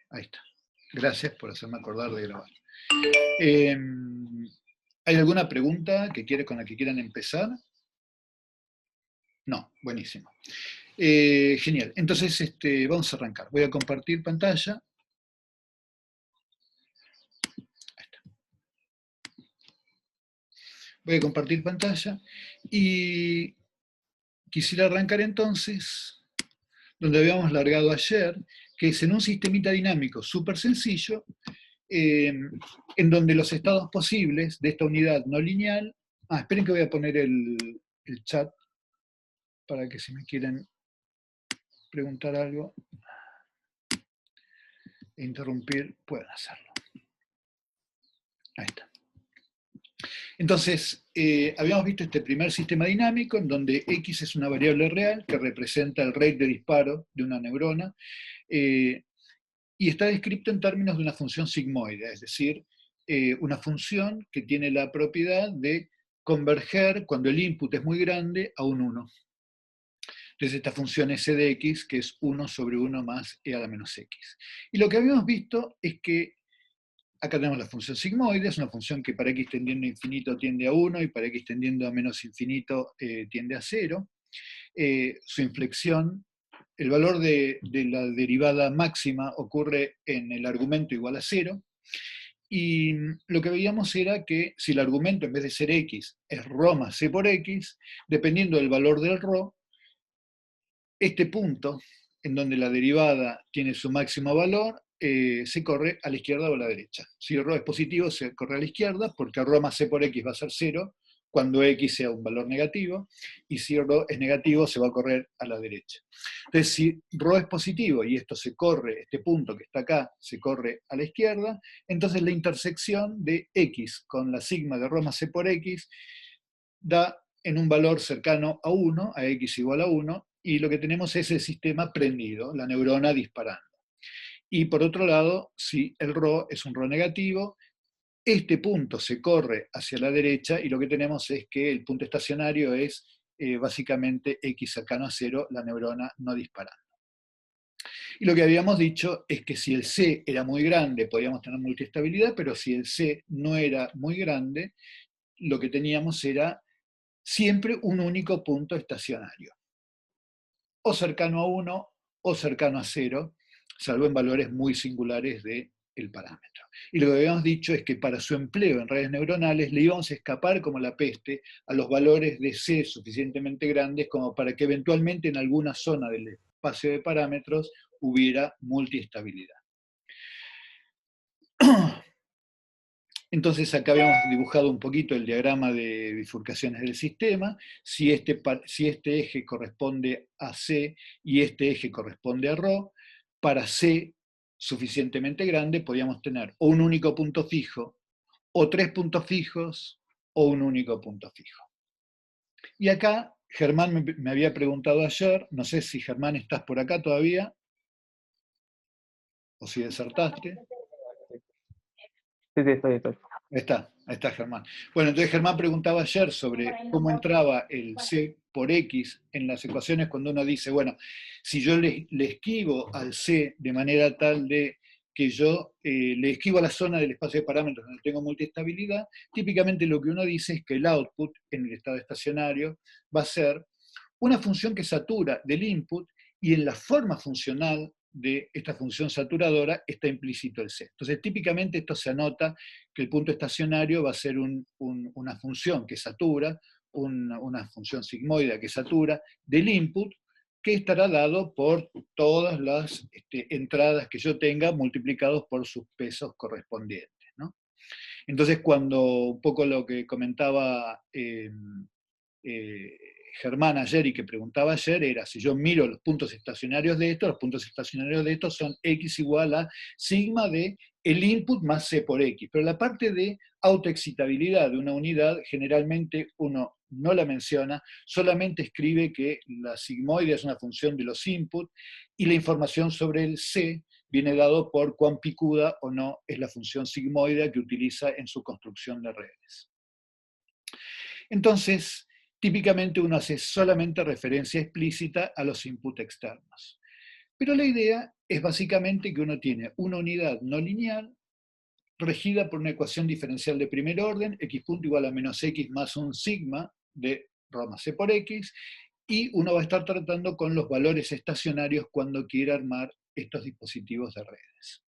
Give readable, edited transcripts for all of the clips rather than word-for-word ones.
Ahí está. Gracias por hacerme acordar de grabar. Eh, ¿Hay alguna pregunta con la que quieran empezar? No, buenísimo. Genial. Entonces, vamos a arrancar. Voy a compartir pantalla. Ahí está. Voy a compartir pantalla y quisiera arrancar entonces donde habíamos largado ayer, que es en un sistemita dinámico súper sencillo, en donde los estados posibles de esta unidad no lineal. Esperen que voy a poner el chat para que si me quieren preguntar algo e interrumpir, puedan hacerlo. Ahí está. Entonces, habíamos visto este primer sistema dinámico en donde X es una variable real que representa el rate de disparo de una neurona, y está descrito en términos de una función sigmoide, es decir, una función que tiene la propiedad de converger cuando el input es muy grande a un 1. Entonces esta función S de X, que es 1 sobre 1 más E a la menos X. Y lo que habíamos visto es que acá tenemos la función sigmoide, es una función que para X tendiendo a infinito tiende a 1 y para X tendiendo a menos infinito tiende a 0. Su inflexión, el valor de la derivada máxima ocurre en el argumento igual a 0. Y lo que veíamos era que si el argumento en vez de ser X es ρ más C por X, dependiendo del valor del ρ, este punto en donde la derivada tiene su máximo valor se corre a la izquierda o a la derecha. Si ρ es positivo, se corre a la izquierda, porque ρ más C por X va a ser 0 cuando X sea un valor negativo, y si ρ es negativo, se va a correr a la derecha. Entonces, si ρ es positivo y esto se corre, este punto que está acá, se corre a la izquierda, entonces la intersección de X con la sigma de ρ más C por X da en un valor cercano a 1, a X igual a 1, y lo que tenemos es el sistema prendido, la neurona disparando. Y por otro lado, si el ρ es un ρ negativo, este punto se corre hacia la derecha y lo que tenemos es que el punto estacionario es básicamente X cercano a 0, la neurona no disparando. Y lo que habíamos dicho es que si el C era muy grande podíamos tener multiestabilidad, pero si el C no era muy grande, lo que teníamos era siempre un único punto estacionario, o cercano a 1 o cercano a 0, salvo en valores muy singulares del parámetro. Y lo que habíamos dicho es que para su empleo en redes neuronales le íbamos a escapar como la peste a los valores de C suficientemente grandes como para que eventualmente en alguna zona del espacio de parámetros hubiera multiestabilidad. Entonces acá habíamos dibujado un poquito el diagrama de bifurcaciones del sistema. Si este eje corresponde a C y este eje corresponde a ρ, para C suficientemente grande podíamos tener o un único punto fijo, o 3 puntos fijos, o un único punto fijo. Y acá Germán me había preguntado ayer, no sé si Germán estás por acá todavía, o si desertaste. Sí, estoy. Ahí está Germán. Bueno, entonces Germán preguntaba ayer sobre cómo entraba el C por X en las ecuaciones cuando uno dice, bueno, si yo le esquivo al C de manera tal de que yo le esquivo a la zona del espacio de parámetros donde tengo multiestabilidad, típicamente lo que uno dice es que el output en el estado estacionario va a ser una función que satura del input y en la forma funcional de esta función saturadora está implícito el C. Entonces, típicamente esto se anota que el punto estacionario va a ser una función que satura, una función sigmoide que satura del input, que estará dado por todas las entradas que yo tenga multiplicados por sus pesos correspondientes, ¿no? Entonces, cuando un poco lo que comentaba Germán ayer y que preguntaba ayer era, si yo miro los puntos estacionarios de estos, los puntos estacionarios de estos son X igual a sigma de el input más C por X. Pero la parte de autoexcitabilidad de una unidad, generalmente uno no la menciona, solamente escribe que la sigmoide es una función de los inputs y la información sobre el C viene dado por cuán picuda o no es la función sigmoide que utiliza en su construcción de redes. Entonces, típicamente uno hace solamente referencia explícita a los inputs externos. Pero la idea es básicamente que uno tiene una unidad no lineal regida por una ecuación diferencial de primer orden, x punto igual a menos x más un sigma de rho más c por x, y uno va a estar tratando con los valores estacionarios cuando quiera armar estos dispositivos de redes.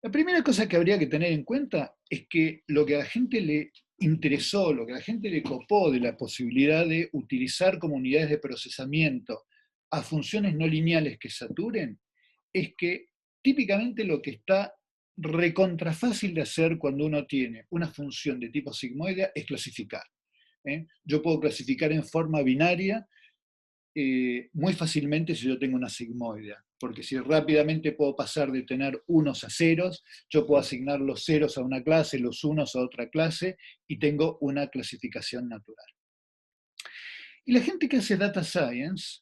La primera cosa que habría que tener en cuenta es que lo que a la gente le interesó, lo que a la gente le copó de la posibilidad de utilizar como unidades de procesamiento a funciones no lineales que saturen, es que típicamente lo que está recontrafácil de hacer cuando uno tiene una función de tipo sigmoidea es clasificar. Yo puedo clasificar en forma binaria muy fácilmente si yo tengo una sigmoidea, porque si rápidamente puedo pasar de tener unos a ceros, yo puedo asignar los ceros a una clase, los unos a otra clase, y tengo una clasificación natural. Y la gente que hace data science,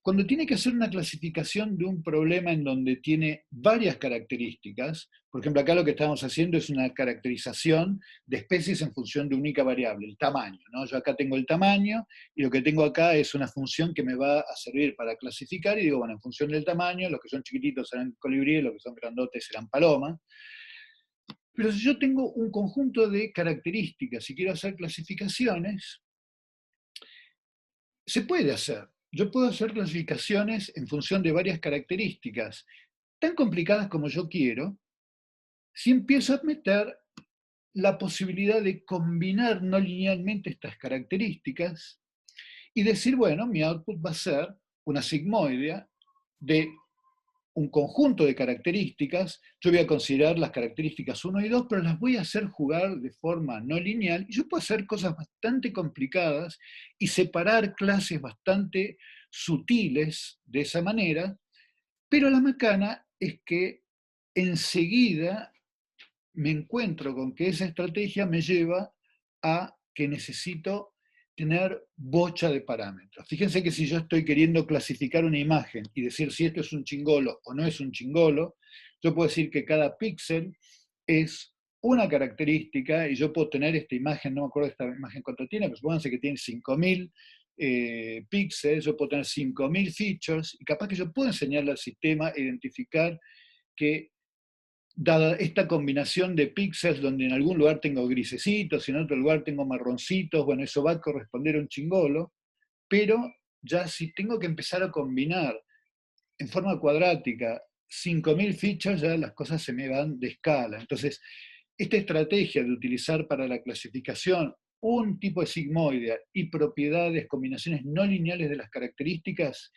cuando tiene que hacer una clasificación de un problema en donde tiene varias características, por ejemplo, acá lo que estamos haciendo es una caracterización de especies en función de única variable, el tamaño, ¿no? Yo acá tengo el tamaño y lo que tengo acá es una función que me va a servir para clasificar y digo, bueno, en función del tamaño, los que son chiquititos serán colibríes, los que son grandotes serán palomas. Pero si yo tengo un conjunto de características y quiero hacer clasificaciones, se puede hacer. Yo puedo hacer clasificaciones en función de varias características, tan complicadas como yo quiero, si empiezo a meter la posibilidad de combinar no linealmente estas características y decir, bueno, mi output va a ser una sigmoidea de un conjunto de características. Yo voy a considerar las características 1 y 2, pero las voy a hacer jugar de forma no lineal, y yo puedo hacer cosas bastante complicadas y separar clases bastante sutiles de esa manera, pero la macana es que enseguida me encuentro con que esa estrategia me lleva a que necesito tener bocha de parámetros. Fíjense que si yo estoy queriendo clasificar una imagen y decir si esto es un chingolo o no es un chingolo, yo puedo decir que cada píxel es una característica y yo puedo tener esta imagen, no me acuerdo esta imagen cuánto tiene, pero supónganse que tiene 5000 píxeles, yo puedo tener 5000 features y capaz que yo puedo enseñarle al sistema a identificar que dada esta combinación de píxeles donde en algún lugar tengo grisecitos y en otro lugar tengo marroncitos, bueno, eso va a corresponder a un chingolo, pero ya si tengo que empezar a combinar en forma cuadrática 5000 features, ya las cosas se me van de escala. Entonces, esta estrategia de utilizar para la clasificación un tipo de sigmoidea y propiedades, combinaciones no lineales de las características,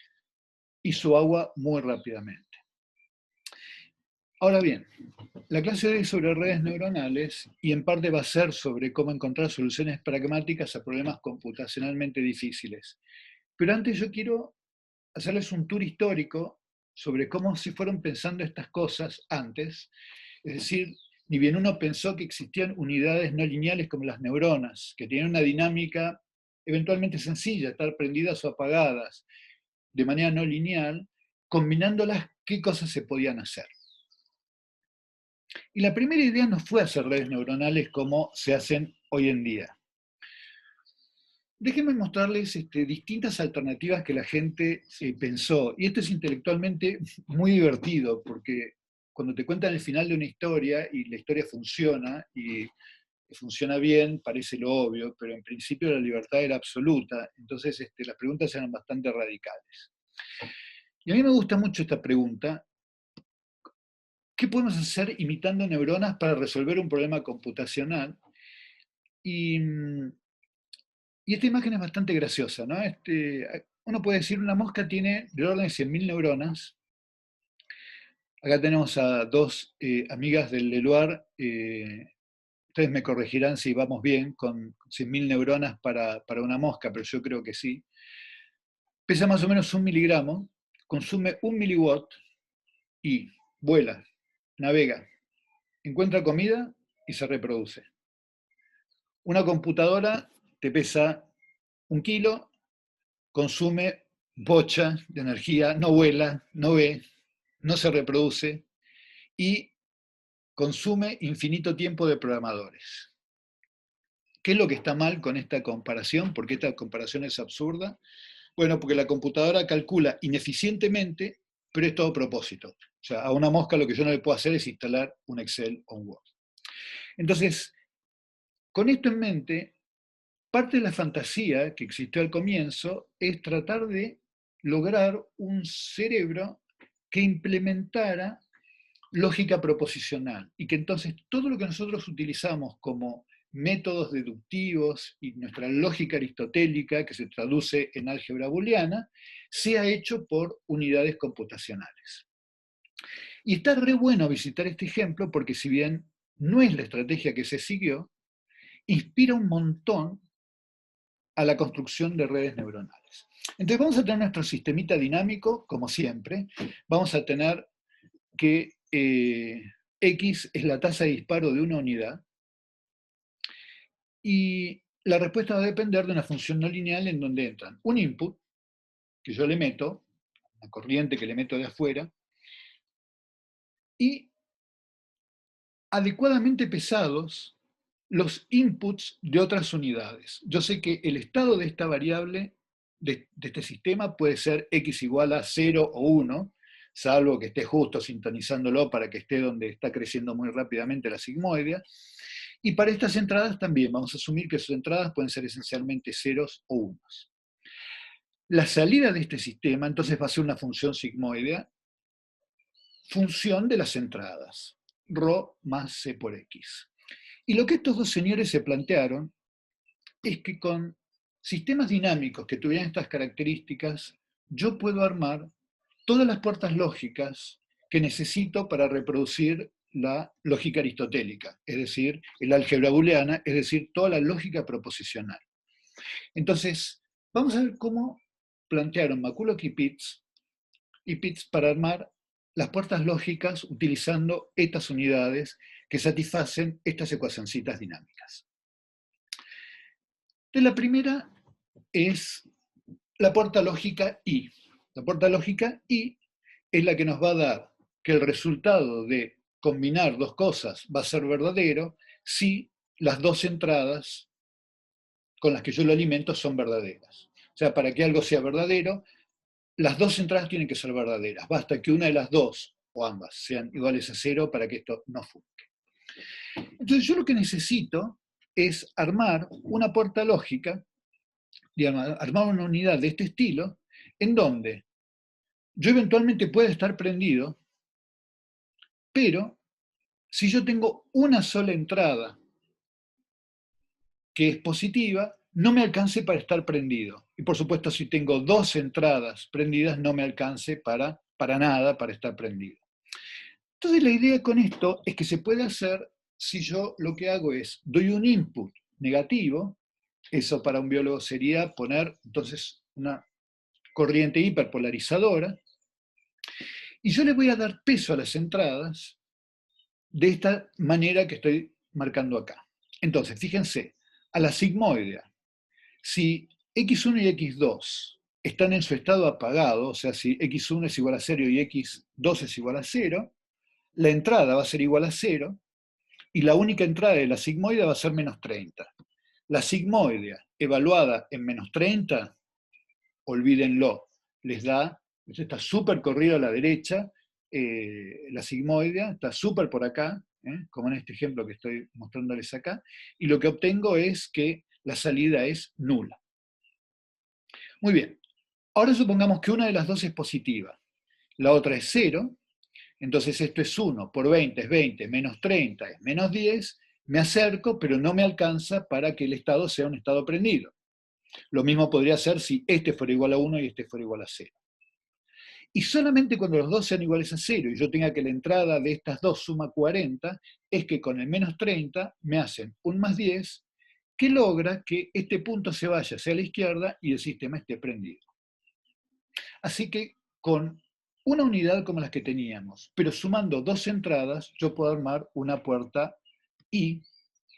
hizo agua muy rápidamente. Ahora bien, la clase de hoy es sobre redes neuronales y en parte va a ser sobre cómo encontrar soluciones pragmáticas a problemas computacionalmente difíciles. Pero antes yo quiero hacerles un tour histórico sobre cómo se fueron pensando estas cosas antes. Es decir, ni bien uno pensó que existían unidades no lineales como las neuronas, que tienen una dinámica eventualmente sencilla, estar prendidas o apagadas de manera no lineal, combinándolas, ¿qué cosas se podían hacer? Y la primera idea no fue hacer redes neuronales como se hacen hoy en día. Déjenme mostrarles distintas alternativas que la gente pensó. Y esto es intelectualmente muy divertido, porque cuando te cuentan el final de una historia y la historia funciona, y funciona bien, parece lo obvio, pero en principio la libertad era absoluta. Entonces las preguntas eran bastante radicales. Y a mí me gusta mucho esta pregunta. ¿Qué podemos hacer imitando neuronas para resolver un problema computacional? Y esta imagen es bastante graciosa, ¿no? Uno puede decir una mosca tiene del orden de 100.000 neuronas. Acá tenemos a dos amigas del Leloir. Ustedes me corregirán si vamos bien con 100.000 neuronas para una mosca, pero yo creo que sí. Pesa más o menos 1 miligramo, consume 1 miliwatt y vuela, navega, encuentra comida y se reproduce. Una computadora te pesa 1 kilo, consume bocha de energía, no vuela, no ve, no se reproduce y consume infinito tiempo de programadores. ¿Qué es lo que está mal con esta comparación? ¿Por qué esta comparación es absurda? Bueno, porque la computadora calcula ineficientemente pero es todo propósito. O sea, a una mosca lo que yo no le puedo hacer es instalar un Excel o un Word. Entonces, con esto en mente, parte de la fantasía que existió al comienzo es tratar de lograr un cerebro que implementara lógica proposicional y que entonces todo lo que nosotros utilizamos como métodos deductivos y nuestra lógica aristotélica, que se traduce en álgebra booleana, sea hecho por unidades computacionales. Y está re bueno visitar este ejemplo porque si bien no es la estrategia que se siguió, inspira un montón a la construcción de redes neuronales. Entonces vamos a tener nuestro sistemita dinámico, como siempre. Vamos a tener que X es la tasa de disparo de una unidad y la respuesta va a depender de una función no lineal en donde entran un input, que yo le meto, una corriente que le meto de afuera, y adecuadamente pesados los inputs de otras unidades. Yo sé que el estado de esta variable, de este sistema, puede ser x igual a 0 o 1, salvo que esté justo sintonizándolo para que esté donde está creciendo muy rápidamente la sigmoidea. Y para estas entradas también vamos a asumir que sus entradas pueden ser esencialmente ceros o unos. La salida de este sistema entonces va a ser una función sigmoidea, función de las entradas, ρ más c por x. Y lo que estos dos señores se plantearon es que con sistemas dinámicos que tuvieran estas características, yo puedo armar todas las puertas lógicas que necesito para reproducir la lógica aristotélica, es decir, el álgebra booleana, es decir, toda la lógica proposicional. Entonces, vamos a ver cómo plantearon McCulloch y Pitts para armar las puertas lógicas utilizando estas unidades que satisfacen estas ecuacioncitas dinámicas. Entonces, la primera es la puerta lógica I. La puerta lógica I es la que nos va a dar que el resultado de combinar dos cosas va a ser verdadero si las dos entradas con las que yo lo alimento son verdaderas. O sea, para que algo sea verdadero, las dos entradas tienen que ser verdaderas. Basta que una de las dos, o ambas, sean iguales a 0 para que esto no funque. Entonces yo lo que necesito es armar una puerta lógica, digamos, armar una unidad de este estilo, en donde yo eventualmente pueda estar prendido, pero si yo tengo una sola entrada que es positiva, no me alcance para estar prendido. Y por supuesto, si tengo dos entradas prendidas, no me alcance para nada para estar prendido. Entonces la idea con esto es que se puede hacer si yo lo que hago es, doy un input negativo, eso para un biólogo sería poner entonces una corriente hiperpolarizadora, y yo le voy a dar peso a las entradas de esta manera que estoy marcando acá. Entonces, fíjense, a la sigmoidea, si x1 y x2 están en su estado apagado, o sea, si x1 es igual a 0 y x2 es igual a 0, la entrada va a ser igual a 0 y la única entrada de la sigmoidea va a ser menos 30. La sigmoidea evaluada en menos 30, olvídenlo, les da, está súper corrido a la derecha, la sigmoidea está súper por acá, como en este ejemplo que estoy mostrándoles acá, y lo que obtengo es que la salida es nula. Muy bien, ahora supongamos que una de las dos es positiva, la otra es 0, entonces esto es 1 por 20 es 20, menos 30 es menos 10, me acerco, pero no me alcanza para que el estado sea un estado prendido. Lo mismo podría ser si este fuera igual a 1 y este fuera igual a 0. Y solamente cuando los dos sean iguales a 0 y yo tenga que la entrada de estas dos suma 40, es que con el menos 30 me hacen un más 10 que logra que este punto se vaya hacia la izquierda y el sistema esté prendido. Así que con una unidad como las que teníamos, pero sumando dos entradas, yo puedo armar una puerta I,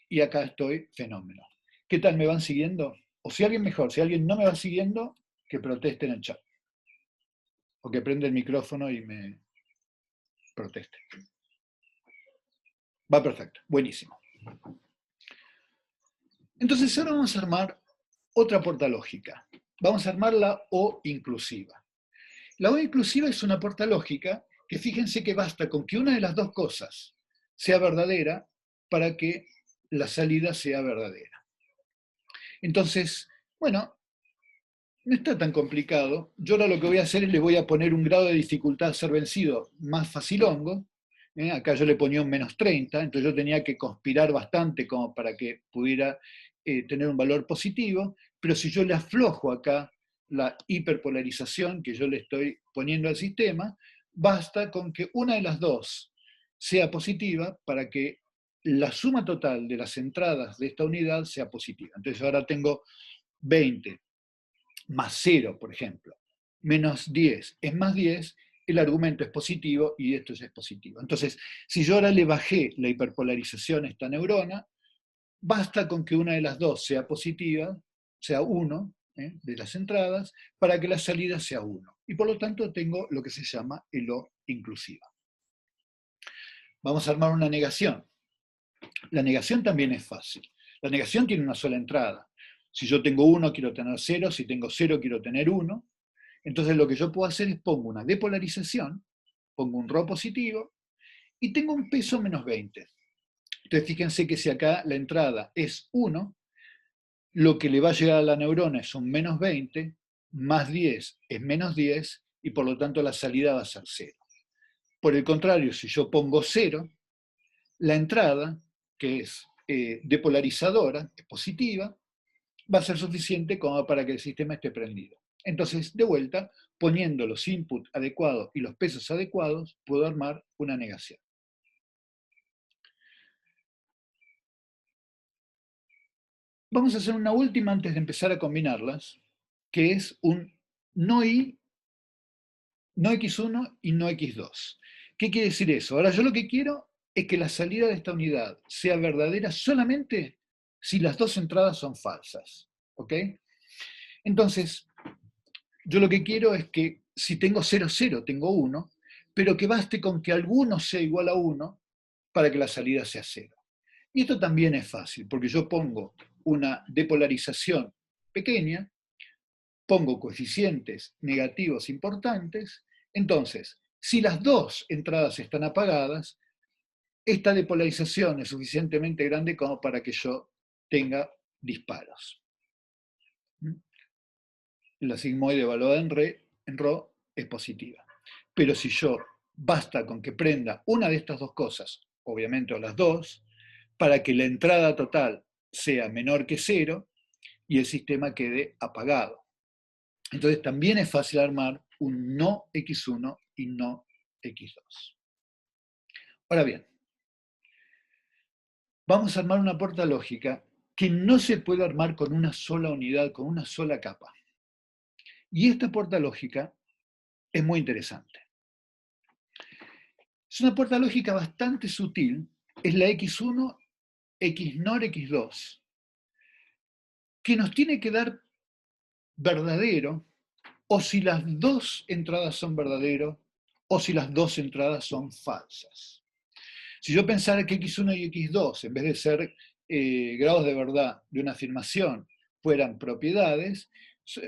y acá estoy fenómeno. ¿Qué tal? ¿Me van siguiendo? O si alguien mejor, si alguien no me va siguiendo, que proteste en el chat. O que prenda el micrófono y me proteste. Va perfecto, buenísimo. Entonces ahora vamos a armar otra puerta lógica. Vamos a armar la O inclusiva. La O inclusiva es una puerta lógica que fíjense que basta con que una de las dos cosas sea verdadera para que la salida sea verdadera. Entonces, bueno, no está tan complicado. Yo ahora lo que voy a hacer es le voy a poner un grado de dificultad a ser vencido más facilongo. Acá yo le ponía un -30, entonces yo tenía que conspirar bastante como para que pudiera tener un valor positivo, pero si yo le aflojo acá la hiperpolarización que yo le estoy poniendo al sistema, basta con que una de las dos sea positiva para que la suma total de las entradas de esta unidad sea positiva. Entonces ahora tengo 20 más 0, por ejemplo, menos 10 es más 10, el argumento es positivo y esto es positivo. Entonces, si yo ahora le bajé la hiperpolarización a esta neurona, basta con que una de las dos sea positiva, sea 1 de las entradas, para que la salida sea 1. Y por lo tanto tengo lo que se llama el O inclusiva. Vamos a armar una negación. La negación también es fácil. La negación tiene una sola entrada. Si yo tengo 1, quiero tener 0. Si tengo 0, quiero tener 1. Entonces lo que yo puedo hacer es pongo una depolarización, pongo un ρ positivo y tengo un peso -20. Entonces fíjense que si acá la entrada es 1, lo que le va a llegar a la neurona es un -20, más 10 es -10 y por lo tanto la salida va a ser 0. Por el contrario, si yo pongo 0, la entrada, que es depolarizadora, es positiva, va a ser suficiente como para que el sistema esté prendido. Entonces, de vuelta, poniendo los inputs adecuados y los pesos adecuados, puedo armar una negación. Vamos a hacer una última antes de empezar a combinarlas, que es un no i, no x1 y no x2. ¿Qué quiere decir eso? Ahora yo lo que quiero es que la salida de esta unidad sea verdadera solamente si las dos entradas son falsas. ¿Ok? Entonces, yo lo que quiero es que si tengo 0, 0, tengo 1, pero que baste con que alguno sea igual a 1 para que la salida sea 0. Y esto también es fácil, porque yo pongo una depolarización pequeña, pongo coeficientes negativos importantes, entonces, si las dos entradas están apagadas, esta depolarización es suficientemente grande como para que yo tenga disparos. La sigmoide evaluada en ρ es positiva. Pero si yo basta con que prenda una de estas dos cosas, obviamente o las dos, para que la entrada total sea menor que 0 y el sistema quede apagado. Entonces también es fácil armar un no x1 y no x2. Ahora bien, vamos a armar una puerta lógica que no se puede armar con una sola unidad, con una sola capa. Y esta puerta lógica es muy interesante. Es una puerta lógica bastante sutil, es la x1, xnor, x2, que nos tiene que dar verdadero o si las dos entradas son verdaderos o si las dos entradas son falsas. Si yo pensara que x1 y x2, en vez de ser grados de verdad de una afirmación, fueran propiedades,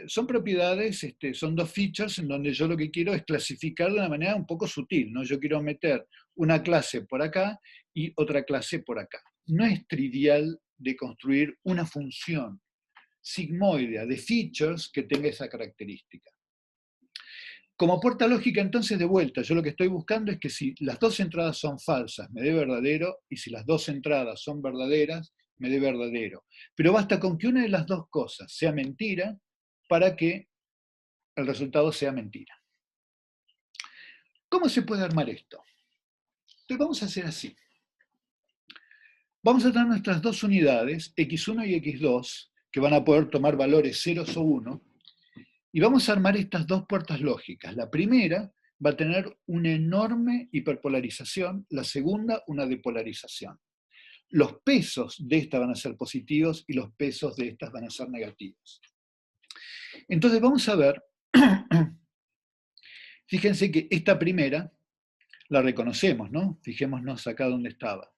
son propiedades, son dos features en donde yo lo que quiero es clasificar de una manera un poco sutil, ¿no? Yo quiero meter una clase por acá y otra clase por acá. No es trivial de construir una función sigmoidea de features que tenga esa característica. Como puerta lógica, entonces, de vuelta, yo lo que estoy buscando es que si las dos entradas son falsas, me dé verdadero, y si las dos entradas son verdaderas, me dé verdadero. Pero basta con que una de las dos cosas sea mentira para que el resultado sea mentira. ¿Cómo se puede armar esto? Entonces vamos a hacer así. Vamos a tener nuestras dos unidades, x1 y x2, que van a poder tomar valores ceros o 1, y vamos a armar estas dos puertas lógicas. La primera va a tener una enorme hiperpolarización, la segunda una depolarización. Los pesos de esta van a ser positivos y los pesos de estas van a ser negativos. Entonces vamos a ver, fíjense que esta primera la reconocemos, ¿no? Fijémonos acá donde estaba.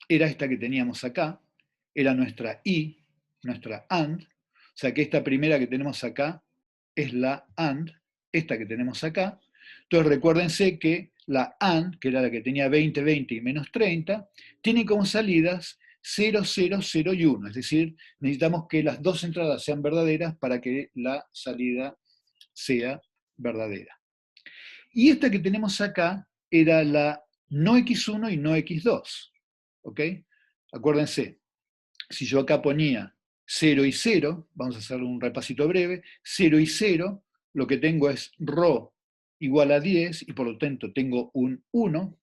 Era esta que teníamos acá, era nuestra I, nuestra AND. O sea que esta primera que tenemos acá es la AND, esta que tenemos acá. Entonces recuérdense que la AND, que era la que tenía 20, 20 y menos 30, tiene como salidas 0, 0, 0 y 1. Es decir, necesitamos que las dos entradas sean verdaderas para que la salida sea verdadera. Y esta que tenemos acá era la no x1 y no x2. ¿Ok? Acuérdense, si yo acá ponía 0 y 0, vamos a hacer un repasito breve, 0 y 0, lo que tengo es ρ igual a 10 y por lo tanto tengo un 1.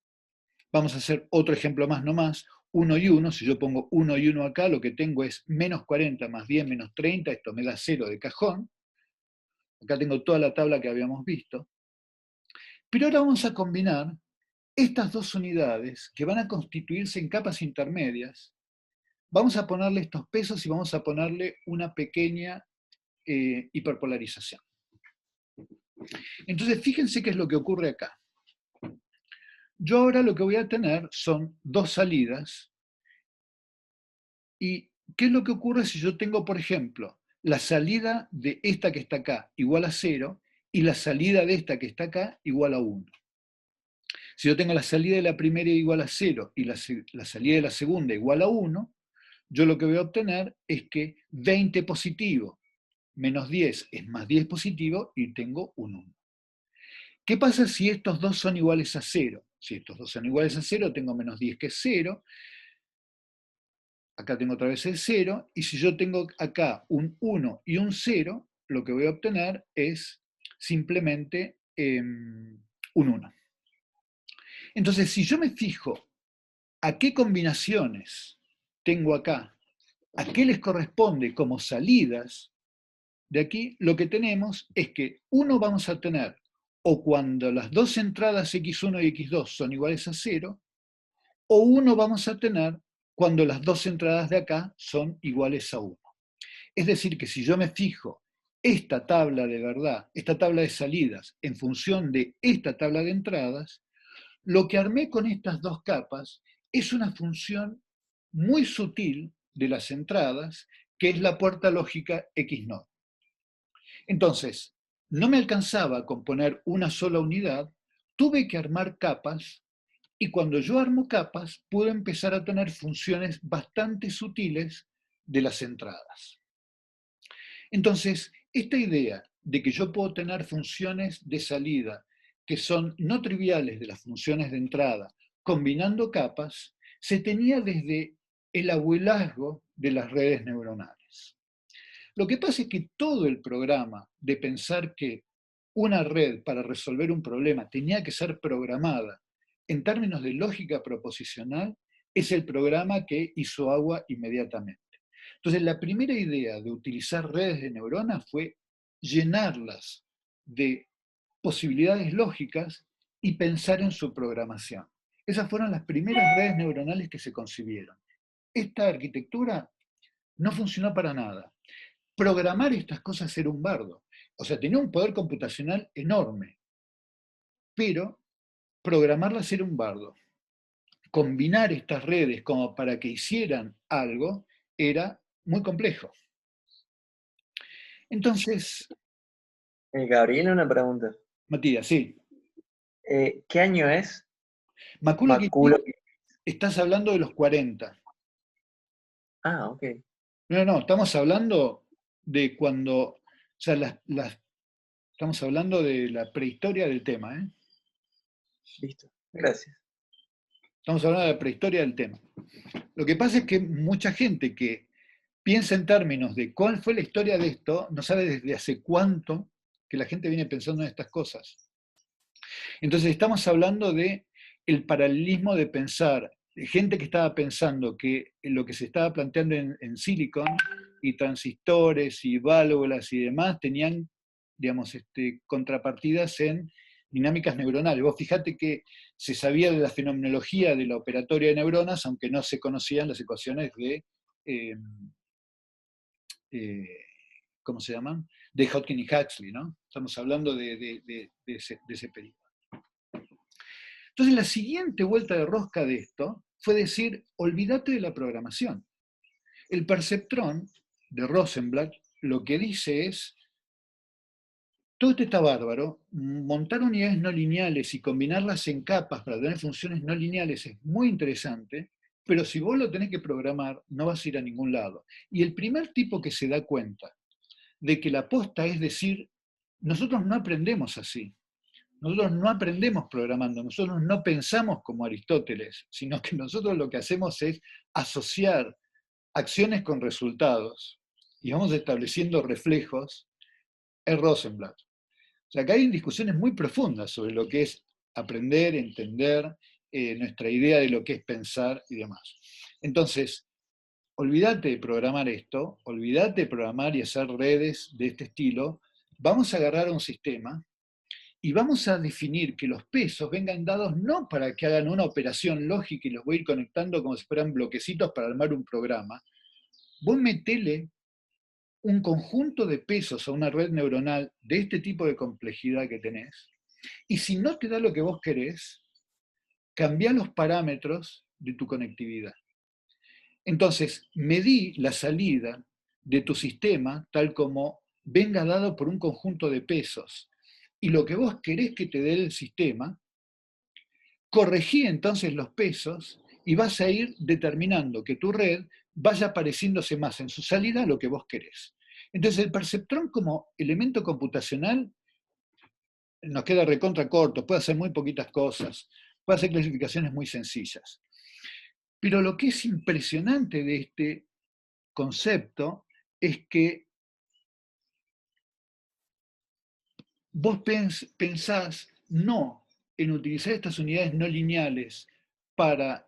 Vamos a hacer otro ejemplo más nomás, 1 y 1, si yo pongo 1 y 1 acá, lo que tengo es menos 40 más 10 menos 30, esto me da 0 de cajón. Acá tengo toda la tabla que habíamos visto. Pero ahora vamos a combinar estas dos unidades que van a constituirse en capas intermedias. Vamos a ponerle estos pesos y vamos a ponerle una pequeña hiperpolarización. Entonces, fíjense qué es lo que ocurre acá. Yo ahora lo que voy a tener son dos salidas. ¿Y qué es lo que ocurre si yo tengo, por ejemplo, la salida de esta que está acá igual a 0 y la salida de esta que está acá igual a 1? Si yo tengo la salida de la primera igual a 0 y la salida de la segunda igual a 1, yo lo que voy a obtener es que 20 positivo menos 10 es más 10 positivo y tengo un 1. ¿Qué pasa si estos dos son iguales a 0? Si estos dos son iguales a 0, tengo menos 10 que es 0. Acá tengo otra vez el 0. Y si yo tengo acá un 1 y un 0, lo que voy a obtener es simplemente un 1. Entonces, si yo me fijo a qué combinaciones tengo acá, a qué les corresponde como salidas, de aquí lo que tenemos es que uno vamos a tener o cuando las dos entradas x1 y x2 son iguales a 0, o uno vamos a tener cuando las dos entradas de acá son iguales a 1. Es decir, que si yo me fijo esta tabla de verdad, esta tabla de salidas, en función de esta tabla de entradas, lo que armé con estas dos capas es una función muy sutil de las entradas, que es la puerta lógica x0. Entonces, no me alcanzaba con poner una sola unidad, tuve que armar capas, y cuando yo armo capas, puedo empezar a tener funciones bastante sutiles de las entradas. Entonces, esta idea de que yo puedo tener funciones de salida que son no triviales de las funciones de entrada, combinando capas, se tenía desde el abuelazgo de las redes neuronales. Lo que pasa es que todo el programa de pensar que una red para resolver un problema tenía que ser programada en términos de lógica proposicional es el programa que hizo agua inmediatamente. Entonces, la primera idea de utilizar redes de neuronas fue llenarlas de posibilidades lógicas y pensar en su programación. Esas fueron las primeras redes neuronales que se concibieron. Esta arquitectura no funcionó para nada. Programar estas cosas era un bardo. O sea, tenía un poder computacional enorme, pero programarlas era un bardo. Combinar estas redes como para que hicieran algo era muy complejo. Entonces, Gabriel, una pregunta. Matías, sí. ¿Qué año es? Maculo Maculo. estás hablando de los 40. Ah, ok. No, estamos hablando de cuando, o sea, estamos hablando de la prehistoria del tema, ¿eh? Listo, gracias. Estamos hablando de la prehistoria del tema. Lo que pasa es que mucha gente que piensa en términos de cuál fue la historia de esto, no sabe desde hace cuánto que la gente viene pensando en estas cosas. Entonces estamos hablando de el paralelismo de pensar, de gente que estaba pensando que lo que se estaba planteando en Silicon y transistores y válvulas y demás tenían, digamos, contrapartidas en dinámicas neuronales. Vos fijate que se sabía de la fenomenología de la operatoria de neuronas, aunque no se conocían las ecuaciones de, ¿cómo se llaman? De Hodgkin y Huxley, ¿no? Estamos hablando de ese periodo. Entonces la siguiente vuelta de rosca de esto fue decir, olvídate de la programación. El perceptrón de Rosenblatt lo que dice es, todo esto está bárbaro, montar unidades no lineales y combinarlas en capas para tener funciones no lineales es muy interesante, pero si vos lo tenés que programar, no vas a ir a ningún lado. Y el primer tipo que se da cuenta de que la posta es decir, nosotros no aprendemos así, nosotros no aprendemos programando, nosotros no pensamos como Aristóteles, sino que nosotros lo que hacemos es asociar acciones con resultados y vamos estableciendo reflejos, es Rosenblatt. O sea, acá hay discusiones muy profundas sobre lo que es aprender, entender, nuestra idea de lo que es pensar y demás. Entonces, olvídate de programar esto, olvídate de programar y hacer redes de este estilo, vamos a agarrar un sistema y vamos a definir que los pesos vengan dados no para que hagan una operación lógica y los voy a ir conectando como si fueran bloquecitos para armar un programa. Vos metele un conjunto de pesos a una red neuronal de este tipo de complejidad que tenés, y si no te da lo que vos querés, cambia los parámetros de tu conectividad. Entonces, medí la salida de tu sistema tal como venga dado por un conjunto de pesos, y lo que vos querés que te dé el sistema, corregí entonces los pesos y vas a ir determinando que tu red vaya pareciéndose más en su salida a lo que vos querés. Entonces el perceptrón como elemento computacional nos queda recontra corto, puede hacer muy poquitas cosas, puede hacer clasificaciones muy sencillas. Pero lo que es impresionante de este concepto es que vos pensás no en utilizar estas unidades no lineales para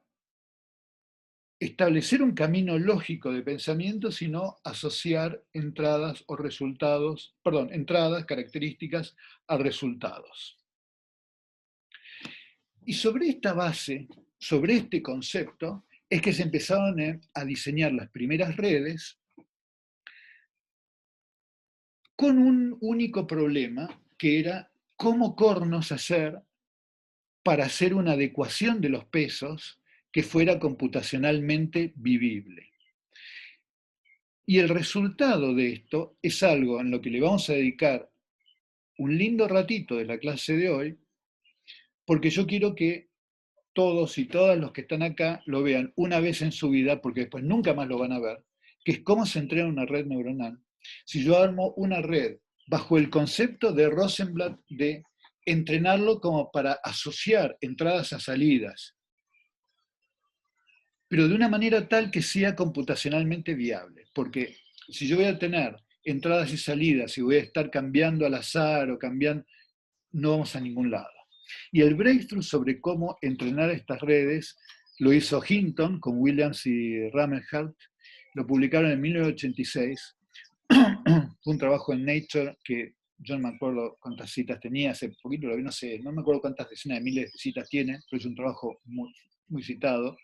establecer un camino lógico de pensamiento, sino asociar entradas o resultados, perdón, entradas, características a resultados. Y sobre esta base, sobre este concepto, es que se empezaron a diseñar las primeras redes con un único problema, que era cómo cornos hacer para hacer una adecuación de los pesos que fuera computacionalmente vivible. Y el resultado de esto es algo en lo que le vamos a dedicar un lindo ratito de la clase de hoy, porque yo quiero que todos y todas los que están acá lo vean una vez en su vida, porque después nunca más lo van a ver, que es cómo se entrena una red neuronal. Si yo armo una red bajo el concepto de Rosenblatt de entrenarlo como para asociar entradas a salidas, pero de una manera tal que sea computacionalmente viable, porque si yo voy a tener entradas y salidas y voy a estar cambiando al azar o cambiando, no vamos a ningún lado. Y el breakthrough sobre cómo entrenar estas redes lo hizo Hinton con Williams y Ramenhart, lo publicaron en 1986. Fue un trabajo en Nature que yo no me acuerdo cuántas citas tenía, hace poquito lo vi, no sé, no me acuerdo cuántas decenas de miles de citas tiene, pero es un trabajo muy, muy citado.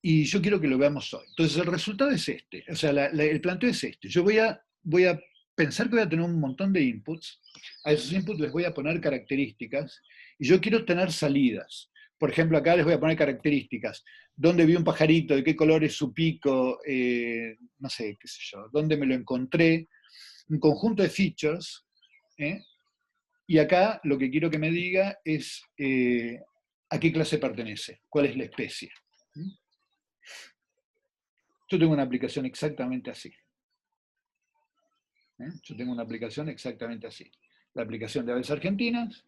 Y yo quiero que lo veamos hoy. Entonces el resultado es este, o sea, el planteo es este. Yo voy a pensar que voy a tener un montón de inputs, a esos inputs les voy a poner características, y yo quiero tener salidas. Por ejemplo, acá les voy a poner características. ¿Dónde vi un pajarito? ¿De qué color es su pico? No sé, qué sé yo. ¿Dónde me lo encontré? Un conjunto de features. Y acá lo que quiero que me diga es a qué clase pertenece, cuál es la especie. Yo tengo una aplicación exactamente así. Yo tengo una aplicación exactamente así. La aplicación de aves argentinas.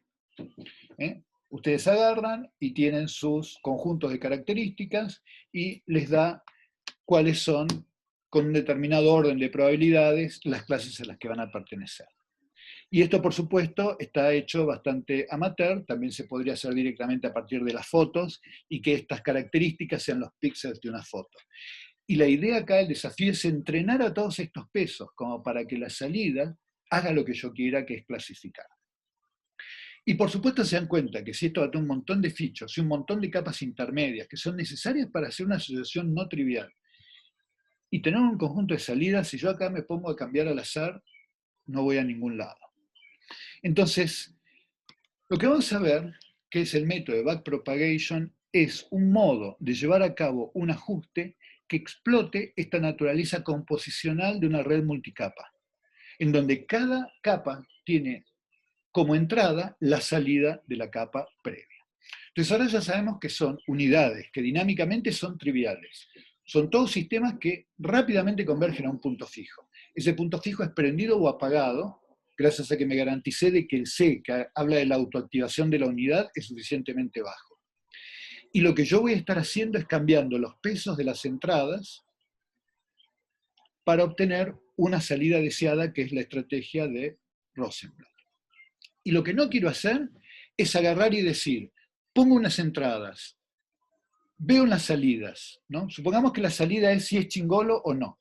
Ustedes agarran y tienen sus conjuntos de características y les da cuáles son, con un determinado orden de probabilidades, las clases a las que van a pertenecer. Y esto, por supuesto, está hecho bastante amateur, también se podría hacer directamente a partir de las fotos y que estas características sean los píxeles de una foto. Y la idea acá, el desafío es entrenar a todos estos pesos como para que la salida haga lo que yo quiera, que es clasificar. Y por supuesto se dan cuenta que si esto va a tener un montón de features y un montón de capas intermedias que son necesarias para hacer una asociación no trivial y tener un conjunto de salidas, si yo acá me pongo a cambiar al azar, no voy a ningún lado. Entonces, lo que vamos a ver, que es el método de backpropagation, es un modo de llevar a cabo un ajuste que explote esta naturaleza composicional de una red multicapa, en donde cada capa tiene como entrada la salida de la capa previa. Entonces ahora ya sabemos que son unidades, que dinámicamente son triviales. Son todos sistemas que rápidamente convergen a un punto fijo. Ese punto fijo es prendido o apagado, gracias a que me garanticé de que el C, que habla de la autoactivación de la unidad, es suficientemente bajo. Y lo que yo voy a estar haciendo es cambiando los pesos de las entradas para obtener una salida deseada, que es la estrategia de Rosenblatt. Y lo que no quiero hacer es agarrar y decir, pongo unas entradas, veo unas salidas, ¿no? Supongamos que la salida es si es chingolo o no.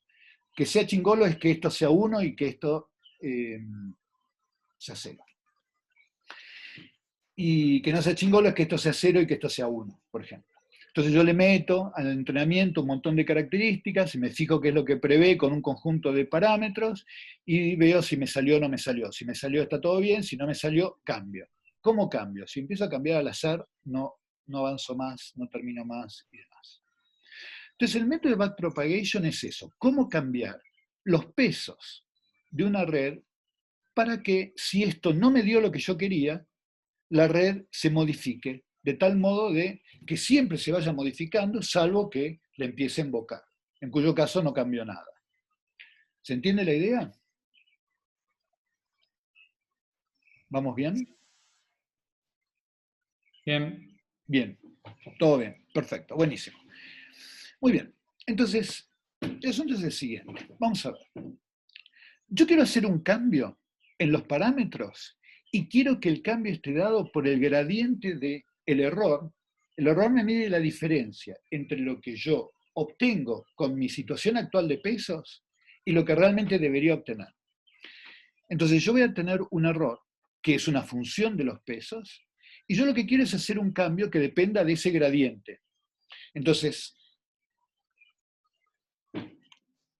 Que sea chingolo es que esto sea 1 y que esto sea 0. Y que no sea chingolo es que esto sea 0 y que esto sea 1, por ejemplo. Entonces yo le meto al entrenamiento un montón de características, y me fijo qué es lo que prevé con un conjunto de parámetros, y veo si me salió o no me salió. Si me salió está todo bien, si no me salió, cambio. ¿Cómo cambio? Si empiezo a cambiar al azar, no avanzo más, no termino más y demás. Entonces el método de backpropagation es eso, cómo cambiar los pesos de una red para que, si esto no me dio lo que yo quería, la red se modifique, de tal modo de que siempre se vaya modificando, salvo que le empiece a invocar, en cuyo caso no cambió nada. ¿Se entiende la idea? ¿Vamos bien? Bien. Bien, todo bien, perfecto, buenísimo. Muy bien, entonces, el asunto es el siguiente. Vamos a ver. Yo quiero hacer un cambio en los parámetros y quiero que el cambio esté dado por el gradiente del error. El error me mide la diferencia entre lo que yo obtengo con mi situación actual de pesos y lo que realmente debería obtener. Entonces yo voy a tener un error que es una función de los pesos, y yo lo que quiero es hacer un cambio que dependa de ese gradiente. Entonces,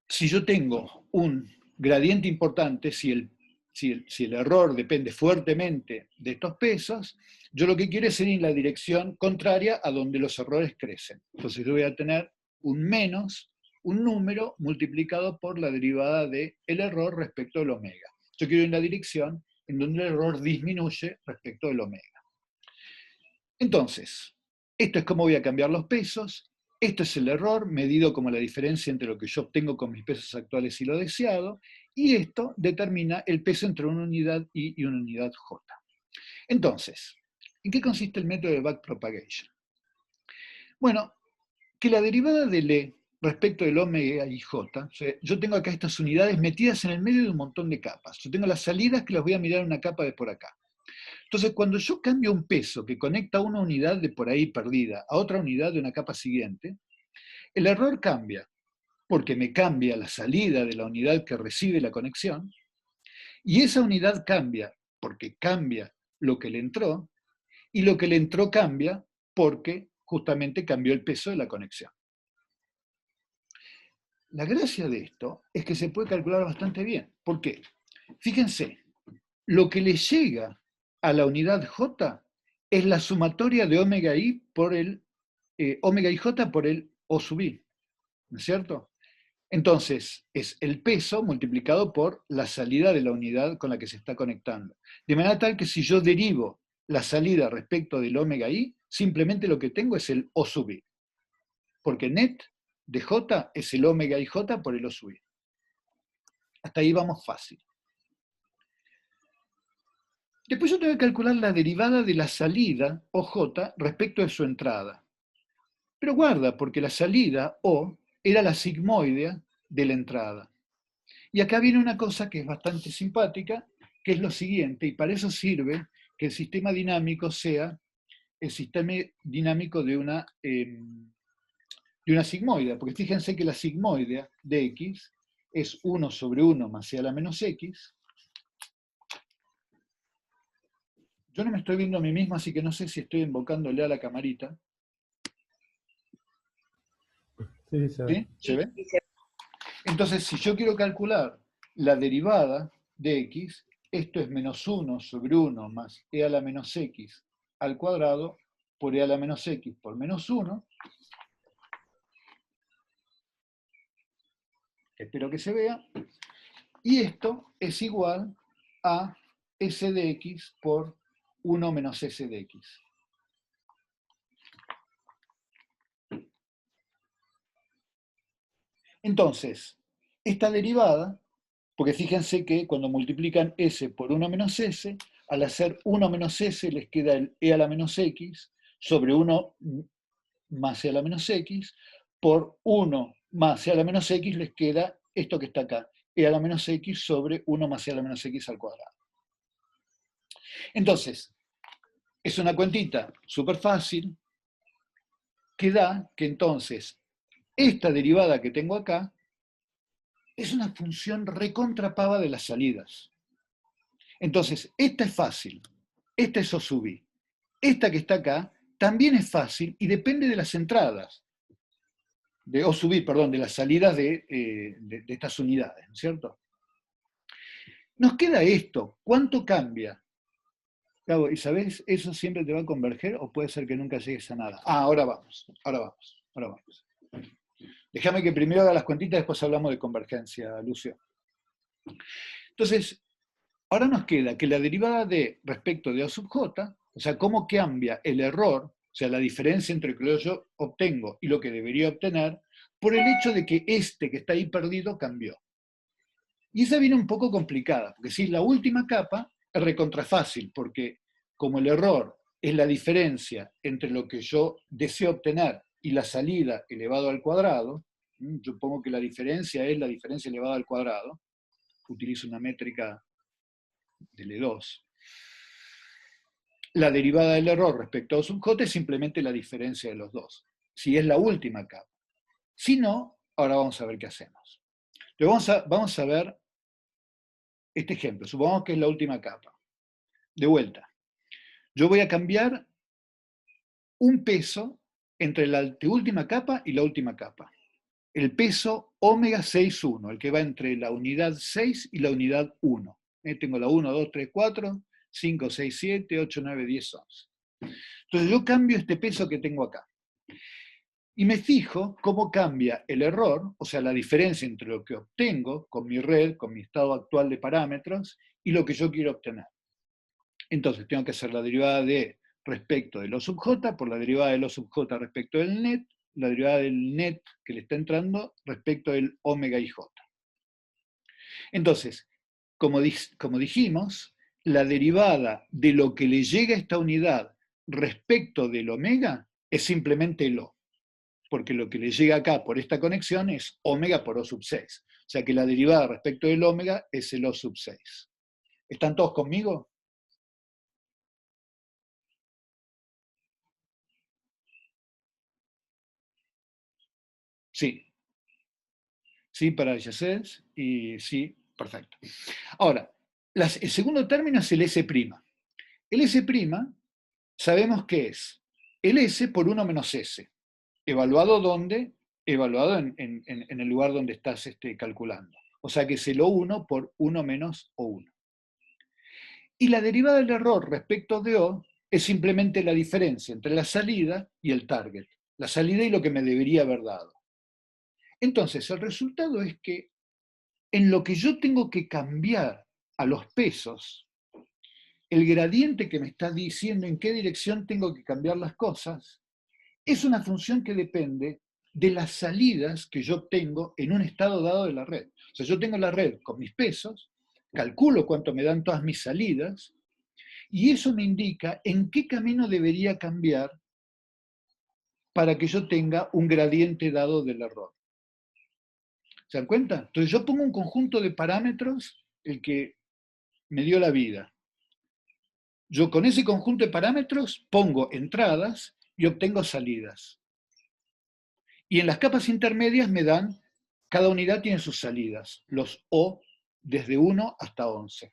si yo tengo un gradiente importante, si el error depende fuertemente de estos pesos, yo lo que quiero es ir en la dirección contraria a donde los errores crecen. Entonces yo voy a tener un menos, un número multiplicado por la derivada del error respecto del omega. Yo quiero ir en la dirección en donde el error disminuye respecto del omega. Entonces, esto es cómo voy a cambiar los pesos. Esto es el error medido como la diferencia entre lo que yo obtengo con mis pesos actuales y lo deseado, y esto determina el peso entre una unidad I y una unidad J. Entonces, ¿en qué consiste el método de backpropagation? Bueno, que la derivada del E respecto del omega y J, o sea, yo tengo acá estas unidades metidas en el medio de un montón de capas. Yo tengo las salidas que las voy a mirar en una capa de por acá. Entonces, cuando yo cambio un peso que conecta una unidad de por ahí perdida a otra unidad de una capa siguiente, el error cambia, porque me cambia la salida de la unidad que recibe la conexión, y esa unidad cambia porque cambia lo que le entró, y lo que le entró cambia porque justamente cambió el peso de la conexión. La gracia de esto es que se puede calcular bastante bien. ¿Por qué? Fíjense, lo que le llega a la unidad J es la sumatoria de omega I por el omega IJ por el O sub I, ¿no es cierto? Entonces, es el peso multiplicado por la salida de la unidad con la que se está conectando. De manera tal que si yo derivo la salida respecto del omega I, simplemente lo que tengo es el O sub I. Porque net de J es el omega IJ por el O sub I. Hasta ahí vamos fácil. Después yo tengo que calcular la derivada de la salida, OJ, respecto de su entrada. Pero guarda, porque la salida, O, era la sigmoidea de la entrada. Y acá viene una cosa que es bastante simpática, que es lo siguiente, y para eso sirve que el sistema dinámico sea el sistema dinámico de una sigmoidea, porque fíjense que la sigmoidea de X es 1 sobre 1 más C a la menos X. Yo no me estoy viendo a mí mismo, así que no sé si estoy invocándole a la camarita. Sí, se ve. ¿Sí? ¿Se ve? Entonces, si yo quiero calcular la derivada de X, esto es menos 1 sobre 1 más e a la menos X al cuadrado por e a la menos X por menos 1. espero que se vea, y esto es igual a S de X por 1 menos S de X. Entonces, esta derivada, porque fíjense que cuando multiplican S por 1 menos S, al hacer 1 menos S les queda el E a la menos X sobre 1 más E a la menos X, por 1 más E a la menos X les queda esto que está acá, E a la menos X sobre 1 más E a la menos X al cuadrado. Entonces, es una cuentita súper fácil que da que entonces esta derivada que tengo acá es una función recontrapava de las salidas. Entonces, esta es fácil, esta es O sub I. Esta que está acá también es fácil y depende de las entradas, de O sub I, perdón, de las salidas de estas unidades, ¿no es cierto? Nos queda esto, ¿cuánto cambia? Gabo, ¿y sabés, eso siempre te va a converger o puede ser que nunca llegues a nada? Ah, ahora vamos. Déjame que primero haga las cuentitas, después hablamos de convergencia, Lucio. Entonces, ahora nos queda que la derivada de respecto de O sub j, o sea, cómo cambia el error, o sea, la diferencia entre lo que yo obtengo y lo que debería obtener, por el hecho de que este que está ahí perdido cambió. Y esa viene un poco complicada, porque si la última capa es recontrafácil, porque como el error es la diferencia entre lo que yo deseo obtener y la salida elevado al cuadrado, yo pongo que la diferencia es la diferencia elevada al cuadrado, utilizo una métrica de L2. La derivada del error respecto a O sub j es simplemente la diferencia de los dos, si es la última capa. Si no, ahora vamos a ver qué hacemos. Entonces vamos a ver este ejemplo, supongamos que es la última capa. De vuelta, yo voy a cambiar un peso entre la anteúltima capa y la última capa. El peso omega 6,1, el que va entre la unidad 6 y la unidad 1. Tengo la 1, 2, 3, 4, 5, 6, 7, 8, 9, 10, 11. Entonces yo cambio este peso que tengo acá. Y me fijo cómo cambia el error, o sea, la diferencia entre lo que obtengo con mi red, con mi estado actual de parámetros, y lo que yo quiero obtener. Entonces tengo que hacer la derivada de respecto de lo sub j por la derivada de lo sub j respecto del net, la derivada del net que le está entrando respecto del omega y j. Entonces, como dijimos, la derivada de lo que le llega a esta unidad respecto del omega es simplemente el O, porque lo que le llega acá por esta conexión es omega por O sub 6. O sea que la derivada respecto del omega es el O sub 6. ¿Están todos conmigo? Sí. Sí, para Yacés, y sí, perfecto. Ahora, el segundo término es el S'. El S' sabemos que es el S por 1 menos S. ¿Evaluado dónde? Evaluado en el lugar donde estás calculando. O sea que es el O1 por 1 menos O1. Y la derivada del error respecto de O es simplemente la diferencia entre la salida y el target. La salida y lo que me debería haber dado. Entonces, el resultado es que en lo que yo tengo que cambiar a los pesos, el gradiente que me está diciendo en qué dirección tengo que cambiar las cosas, es una función que depende de las salidas que yo tengo en un estado dado de la red. O sea, yo tengo la red con mis pesos, calculo cuánto me dan todas mis salidas, y eso me indica en qué camino debería cambiar para que yo tenga un gradiente dado del error. ¿Se dan cuenta? Entonces yo pongo un conjunto de parámetros, el que me dio la vida. Yo con ese conjunto de parámetros pongo entradas y obtengo salidas. Y en las capas intermedias me dan, cada unidad tiene sus salidas, los O desde 1 hasta 11.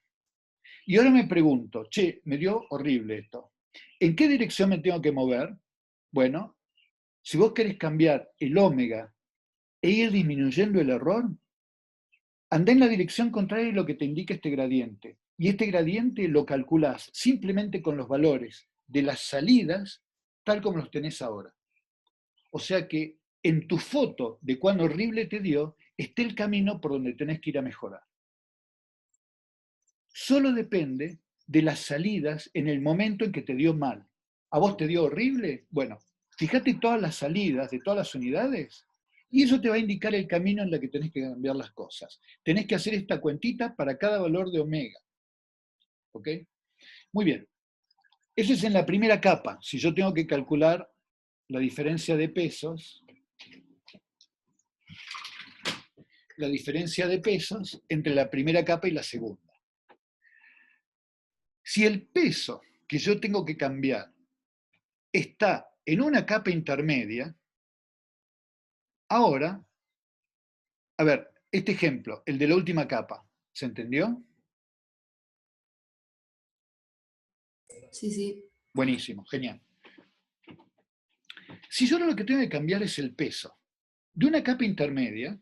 Y ahora me pregunto, che, me dio horrible esto. ¿En qué dirección me tengo que mover? Bueno, si vos querés cambiar el omega e ir disminuyendo el error, andá en la dirección contraria de lo que te indica este gradiente. Y este gradiente lo calculás simplemente con los valores de las salidas tal como los tenés ahora. O sea que en tu foto de cuán horrible te dio, esté el camino por donde tenés que ir a mejorar. Solo depende de las salidas en el momento en que te dio mal. ¿A vos te dio horrible? Bueno, fíjate todas las salidas de todas las unidades y eso te va a indicar el camino en el que tenés que cambiar las cosas. Tenés que hacer esta cuentita para cada valor de omega. ¿Ok? Muy bien. Eso es en la primera capa. Si yo tengo que calcular la diferencia de pesos, entre la primera capa y la segunda. Si el peso que yo tengo que cambiar está en una capa intermedia, ahora, a ver, este ejemplo, el de la última capa, ¿se entendió? Sí, sí. Buenísimo, genial. Si yo lo que tengo que cambiar es el peso de una capa intermedia,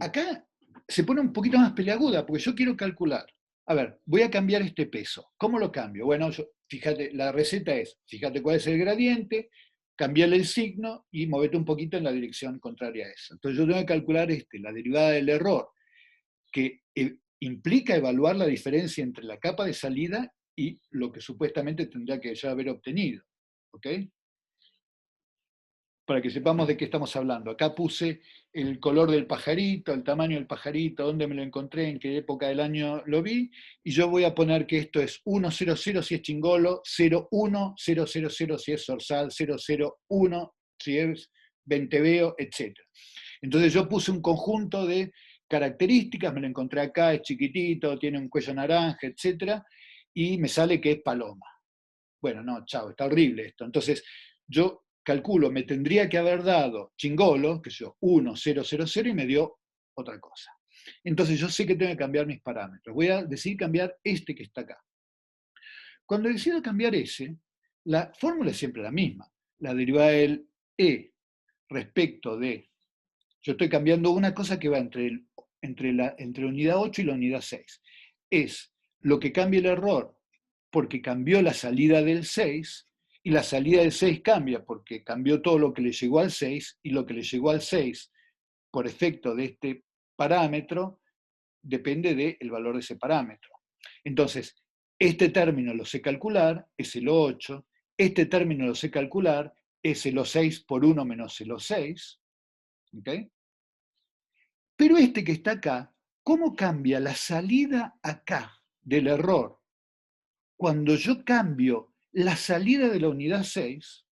acá se pone un poquito más peleaguda, porque yo quiero calcular, a ver, voy a cambiar este peso. ¿Cómo lo cambio? Bueno, fíjate, la receta es, fíjate cuál es el gradiente, cambiarle el signo y movete un poquito en la dirección contraria a eso. Entonces yo tengo que calcular la derivada del error, que implica evaluar la diferencia entre la capa de salida y lo que supuestamente tendría que ya haber obtenido. ¿Ok? Para que sepamos de qué estamos hablando. Acá puse el color del pajarito, el tamaño del pajarito, dónde me lo encontré, en qué época del año lo vi, y yo voy a poner que esto es 100 si es chingolo, 01000 si es zorzal, 001 si es venteveo, etc. Entonces yo puse un conjunto de características, me lo encontré acá, es chiquitito, tiene un cuello naranja, etc., y me sale que es paloma. Bueno, no, chao, está horrible esto. Entonces yo calculo, me tendría que haber dado chingolo, que yo, 1000, y me dio otra cosa. Entonces yo sé que tengo que cambiar mis parámetros. Voy a decidir cambiar este que está acá. Cuando decido cambiar ese, la fórmula es siempre la misma. La derivada del E respecto de, yo estoy cambiando una cosa que va entre la unidad 8 y la unidad 6. Es lo que cambia el error porque cambió la salida del 6, y la salida del 6 cambia porque cambió todo lo que le llegó al 6, y lo que le llegó al 6 por efecto de este parámetro depende del valor de ese parámetro. Entonces, este término lo sé calcular, es el 8, este término lo sé calcular, es el 6 por 1 menos el 6, ¿okay? Pero este que está acá, ¿cómo cambia la salida acá del error? Cuando yo cambio la salida de la unidad 6,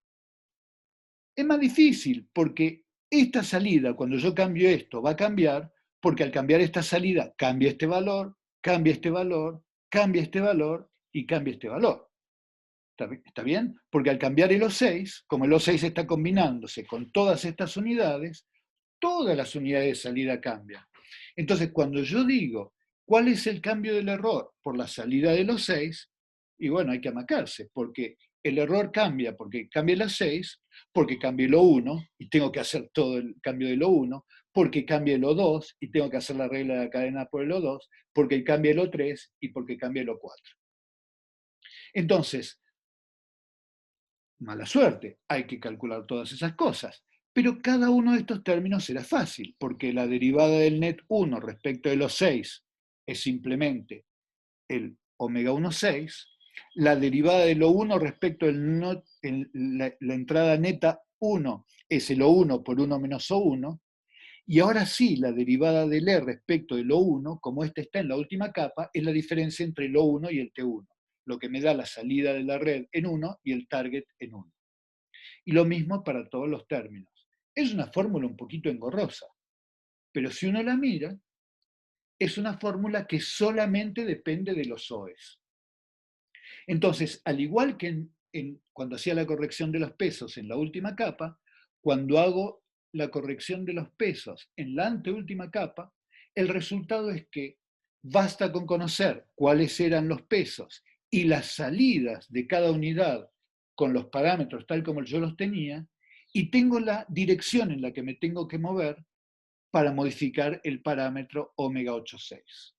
es más difícil, porque esta salida, cuando yo cambio esto, va a cambiar, porque al cambiar esta salida, cambia este valor, cambia este valor, cambia este valor y cambia este valor. ¿Está bien? Porque al cambiar el O6, como el O6 está combinándose con todas estas unidades, todas las unidades de salida cambian. Entonces, cuando yo digo, ¿cuál es el cambio del error por la salida de los 6? Y bueno, hay que amacarse, porque el error cambia porque cambia las 6, porque cambia lo 1 y tengo que hacer todo el cambio de lo 1, porque cambia lo 2 y tengo que hacer la regla de la cadena por el lo 2, porque cambia lo 3 y porque cambia lo 4. Entonces, mala suerte, hay que calcular todas esas cosas. Pero cada uno de estos términos será fácil, porque la derivada del net 1 respecto de los 6 es simplemente el omega 1 6, la derivada de lo 1 respecto la entrada neta 1 es el O1 por 1 menos O1, y ahora sí, la derivada del E respecto de lo 1, como esta está en la última capa, es la diferencia entre el O1 y el T1, lo que me da la salida de la red en 1 y el target en 1. Y lo mismo para todos los términos. Es una fórmula un poquito engorrosa, pero si uno la mira, es una fórmula que solamente depende de los OEs. Entonces, al igual que cuando hacía la corrección de los pesos en la última capa, cuando hago la corrección de los pesos en la anteúltima capa, el resultado es que basta con conocer cuáles eran los pesos y las salidas de cada unidad con los parámetros tal como yo los tenía, y tengo la dirección en la que me tengo que mover para modificar el parámetro omega 86.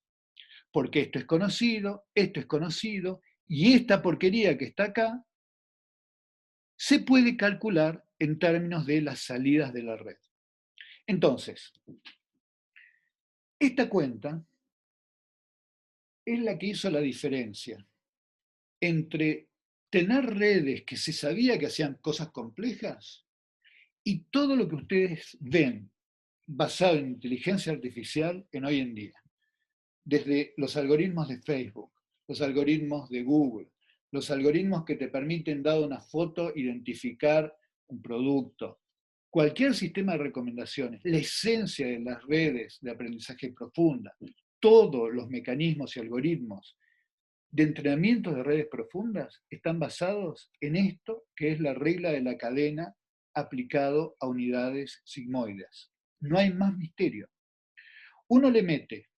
Porque esto es conocido, y esta porquería que está acá se puede calcular en términos de las salidas de la red. Entonces, Esta cuenta es la que hizo la diferencia entre tener redes que se sabía que hacían cosas complejas y todo lo que ustedes ven basado en inteligencia artificial en hoy en día. Desde los algoritmos de Facebook, los algoritmos de Google, los algoritmos que te permiten, dado una foto, identificar un producto. Cualquier sistema de recomendaciones, la esencia de las redes de aprendizaje profunda, todos los mecanismos y algoritmos de entrenamiento de redes profundas están basados en esto que es la regla de la cadena aplicado a unidades sigmoides. No hay más misterio. Uno le mete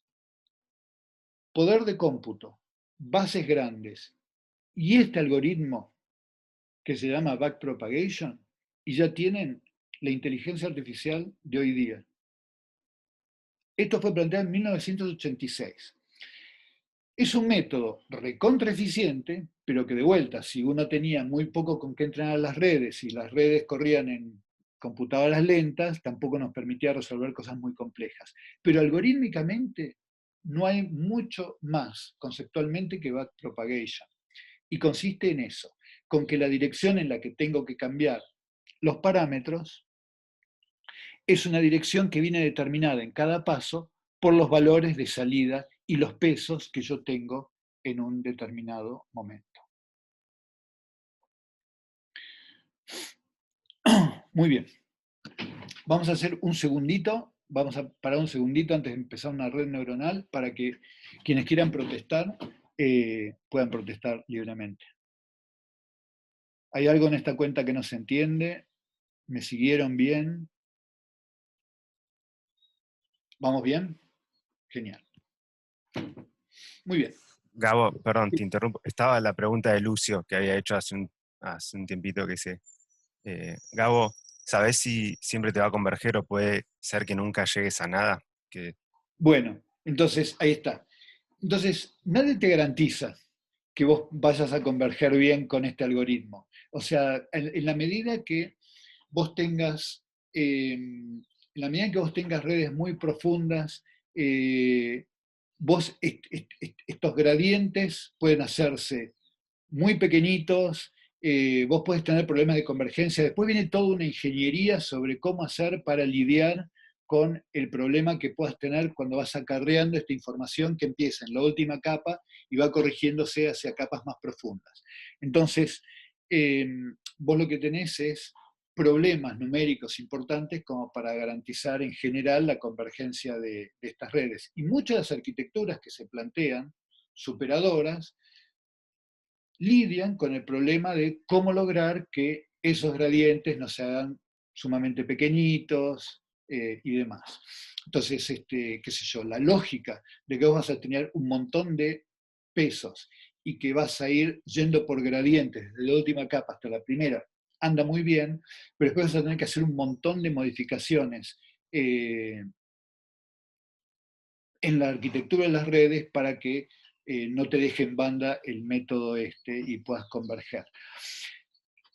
poder de cómputo, bases grandes y este algoritmo que se llama backpropagation y ya tienen la inteligencia artificial de hoy día. Esto fue planteado en 1986. Es un método recontra eficiente, pero que de vuelta, si uno tenía muy poco con qué entrenar las redes y las redes corrían en computadoras lentas, tampoco nos permitía resolver cosas muy complejas. Pero algorítmicamente no hay mucho más conceptualmente que backpropagation. Y consiste en eso, con que la dirección en la que tengo que cambiar los parámetros es una dirección que viene determinada en cada paso por los valores de salida y los pesos que yo tengo en un determinado momento. Muy bien. Vamos a hacer un segundito, vamos a parar un segundito antes de empezar una red neuronal para que quienes quieran protestar puedan protestar libremente. ¿Hay algo en esta cuenta que no se entiende? ¿Me siguieron bien? ¿Vamos bien? Genial. Muy bien. Gabo, perdón, te interrumpo. Estaba la pregunta de Lucio que había hecho hace un tiempito que sé. Gabo, ¿sabés si siempre te va a converger o puede ser que nunca llegues a nada? Bueno, entonces ahí está. Entonces, nadie te garantiza que vos vayas a converger bien con este algoritmo. O sea, en la medida que vos tengas, en la medida que vos tengas redes muy profundas, estos gradientes pueden hacerse muy pequeñitos, vos podés tener problemas de convergencia. Después viene toda una ingeniería sobre cómo hacer para lidiar con el problema que puedas tener cuando vas acarreando esta información que empieza en la última capa y va corrigiéndose hacia capas más profundas. Entonces, vos lo que tenés es problemas numéricos importantes como para garantizar en general la convergencia de estas redes. Y muchas de las arquitecturas que se plantean, superadoras, lidian con el problema de cómo lograr que esos gradientes no se hagan sumamente pequeñitos y demás. Entonces, qué sé yo, la lógica de que vos vas a tener un montón de pesos y que vas a ir yendo por gradientes desde la última capa hasta la primera, anda muy bien, pero después vas a tener que hacer un montón de modificaciones en la arquitectura de las redes para que no te deje en banda el método y puedas converger.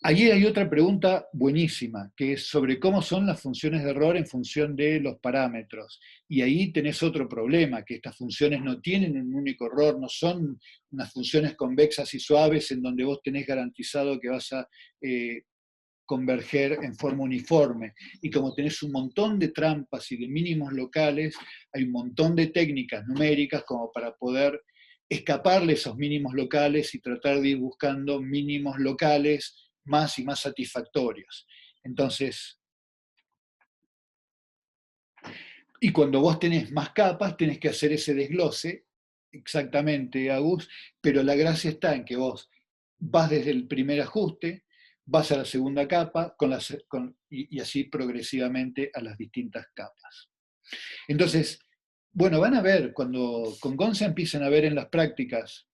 Allí hay otra pregunta buenísima, que es sobre cómo son las funciones de error en función de los parámetros. Y ahí tenés otro problema, que estas funciones no tienen un único error, no son unas funciones convexas y suaves en donde vos tenés garantizado que vas a converger en forma uniforme. Y como tenés un montón de trampas y de mínimos locales, hay un montón de técnicas numéricas como para poder escaparle esos mínimos locales y tratar de ir buscando mínimos locales más y más satisfactorios. Entonces, y cuando vos tenés más capas, tenés que hacer ese desglose, exactamente, Agus, pero la gracia está en que vos vas desde el primer ajuste, vas a la segunda capa y así progresivamente a las distintas capas. Entonces, bueno, van a ver, cuando con Gonza empiezan a ver en las prácticas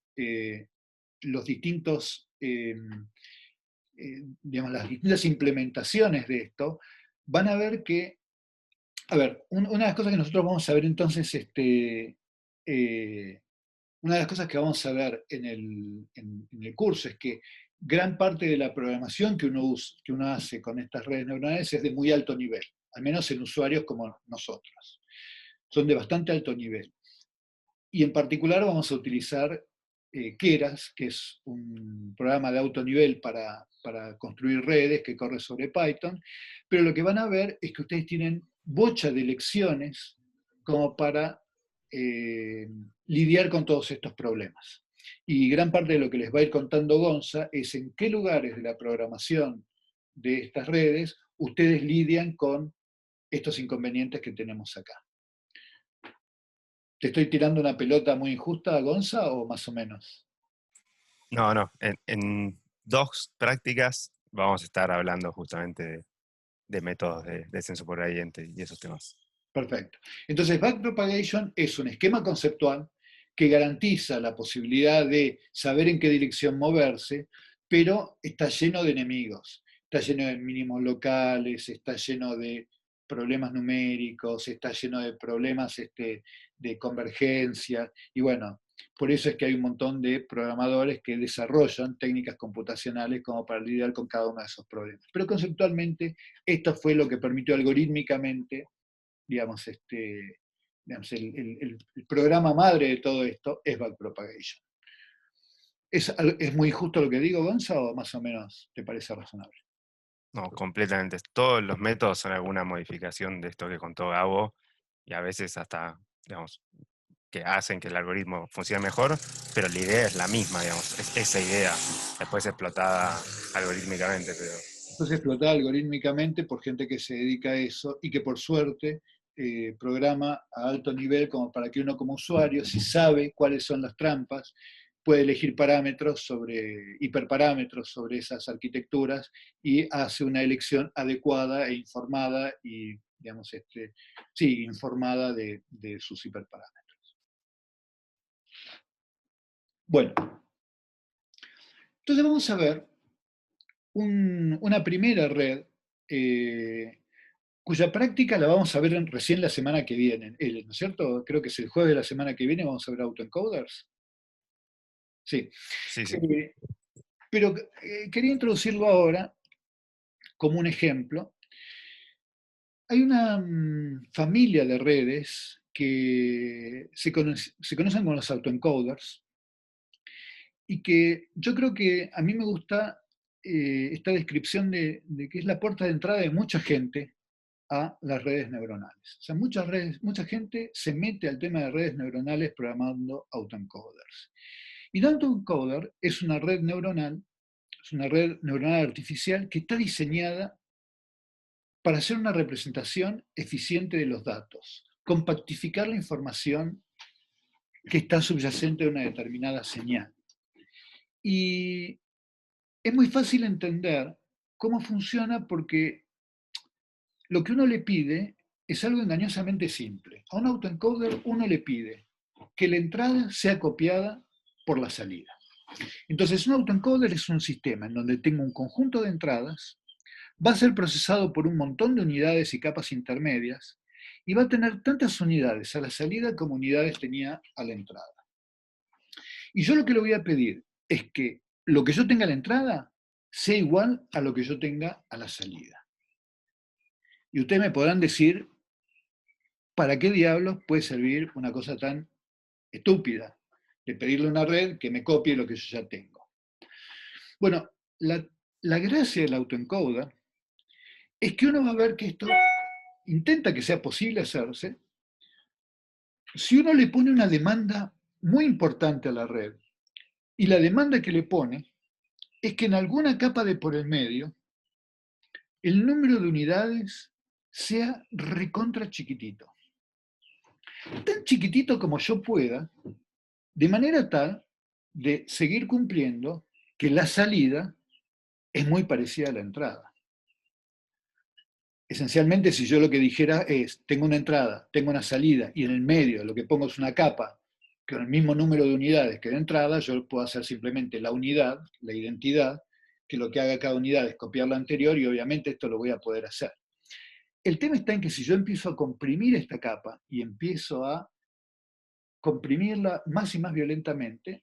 los distintos, digamos, las distintas implementaciones de esto, van a ver que, a ver, una de las cosas que nosotros vamos a ver entonces, una de las cosas que vamos a ver en el curso es que gran parte de la programación que uno hace con estas redes neuronales es de muy alto nivel, al menos en usuarios como nosotros. son de bastante alto nivel. Y en particular vamos a utilizar Keras, que es un programa de alto nivel para construir redes que corre sobre Python, pero lo que van a ver es que ustedes tienen bocha de lecciones como para lidiar con todos estos problemas. Y gran parte de lo que les va a ir contando Gonza es en qué lugares de la programación de estas redes ustedes lidian con estos inconvenientes que tenemos acá. ¿Te estoy tirando una pelota muy injusta, Gonza, o más o menos? No, no. En 2 prácticas vamos a estar hablando justamente de métodos de descenso por gradiente y esos temas. Perfecto. Entonces, backpropagation es un esquema conceptual que garantiza la posibilidad de saber en qué dirección moverse, pero está lleno de enemigos. Está lleno de mínimos locales, está lleno de problemas numéricos, está lleno de problemas de convergencia, y bueno, por eso es que hay un montón de programadores que desarrollan técnicas computacionales como para lidiar con cada uno de esos problemas. Pero conceptualmente, esto fue lo que permitió algorítmicamente, digamos, el programa madre de todo esto es backpropagation. ¿Es muy justo lo que digo, Gonza, o más o menos te parece razonable? No, completamente. Todos los métodos son alguna modificación de esto que contó Gabo, y a veces hasta, digamos, que hacen que el algoritmo funcione mejor, pero la idea es la misma, digamos, es esa idea, después explotada algorítmicamente, pero... Entonces explotada algorítmicamente por gente que se dedica a eso y que por suerte programa a alto nivel como para que uno como usuario, si sabe cuáles son las trampas, puede elegir parámetros hiperparámetros sobre esas arquitecturas y hace una elección adecuada e informada y, digamos, informada de sus hiperparámetros. Bueno, entonces vamos a ver una primera red cuya práctica la vamos a ver recién la semana que viene, ¿no es cierto? Creo que es el jueves de la semana que viene, vamos a ver autoencoders. Sí. Sí, sí. Pero quería introducirlo ahora como un ejemplo. Hay una familia de redes que se conocen como los autoencoders y que yo creo que a mí me gusta esta descripción de que es la puerta de entrada de mucha gente a las redes neuronales. O sea, mucha gente se mete al tema de redes neuronales programando autoencoders. Y un autoencoder es una red neuronal artificial que está diseñada para hacer una representación eficiente de los datos, compactificar la información que está subyacente a una determinada señal. Y es muy fácil entender cómo funciona porque lo que uno le pide es algo engañosamente simple. A un autoencoder uno le pide que la entrada sea copiada por la salida. Entonces, un autoencoder es un sistema en donde tengo un conjunto de entradas, va a ser procesado por un montón de unidades y capas intermedias, y va a tener tantas unidades a la salida como unidades tenía a la entrada. Y yo lo que le voy a pedir es que lo que yo tenga a la entrada sea igual a lo que yo tenga a la salida. Y ustedes me podrán decir, ¿para qué diablos puede servir una cosa tan estúpida de pedirle a una red que me copie lo que yo ya tengo? Bueno, la gracia del autoencoder es que uno va a ver que esto intenta que sea posible hacerse si uno le pone una demanda muy importante a la red. Y la demanda que le pone es que en alguna capa de por el medio el número de unidades sea recontra chiquitito. Tan chiquitito como yo pueda, de manera tal de seguir cumpliendo que la salida es muy parecida a la entrada. Esencialmente, si yo lo que dijera es, tengo una entrada, tengo una salida, y en el medio lo que pongo es una capa con el mismo número de unidades que de entrada, yo puedo hacer simplemente la unidad, la identidad, que lo que haga cada unidad es copiar la anterior, y obviamente esto lo voy a poder hacer. El tema está en que si yo empiezo a comprimir esta capa y empiezo a comprimirla más y más violentamente,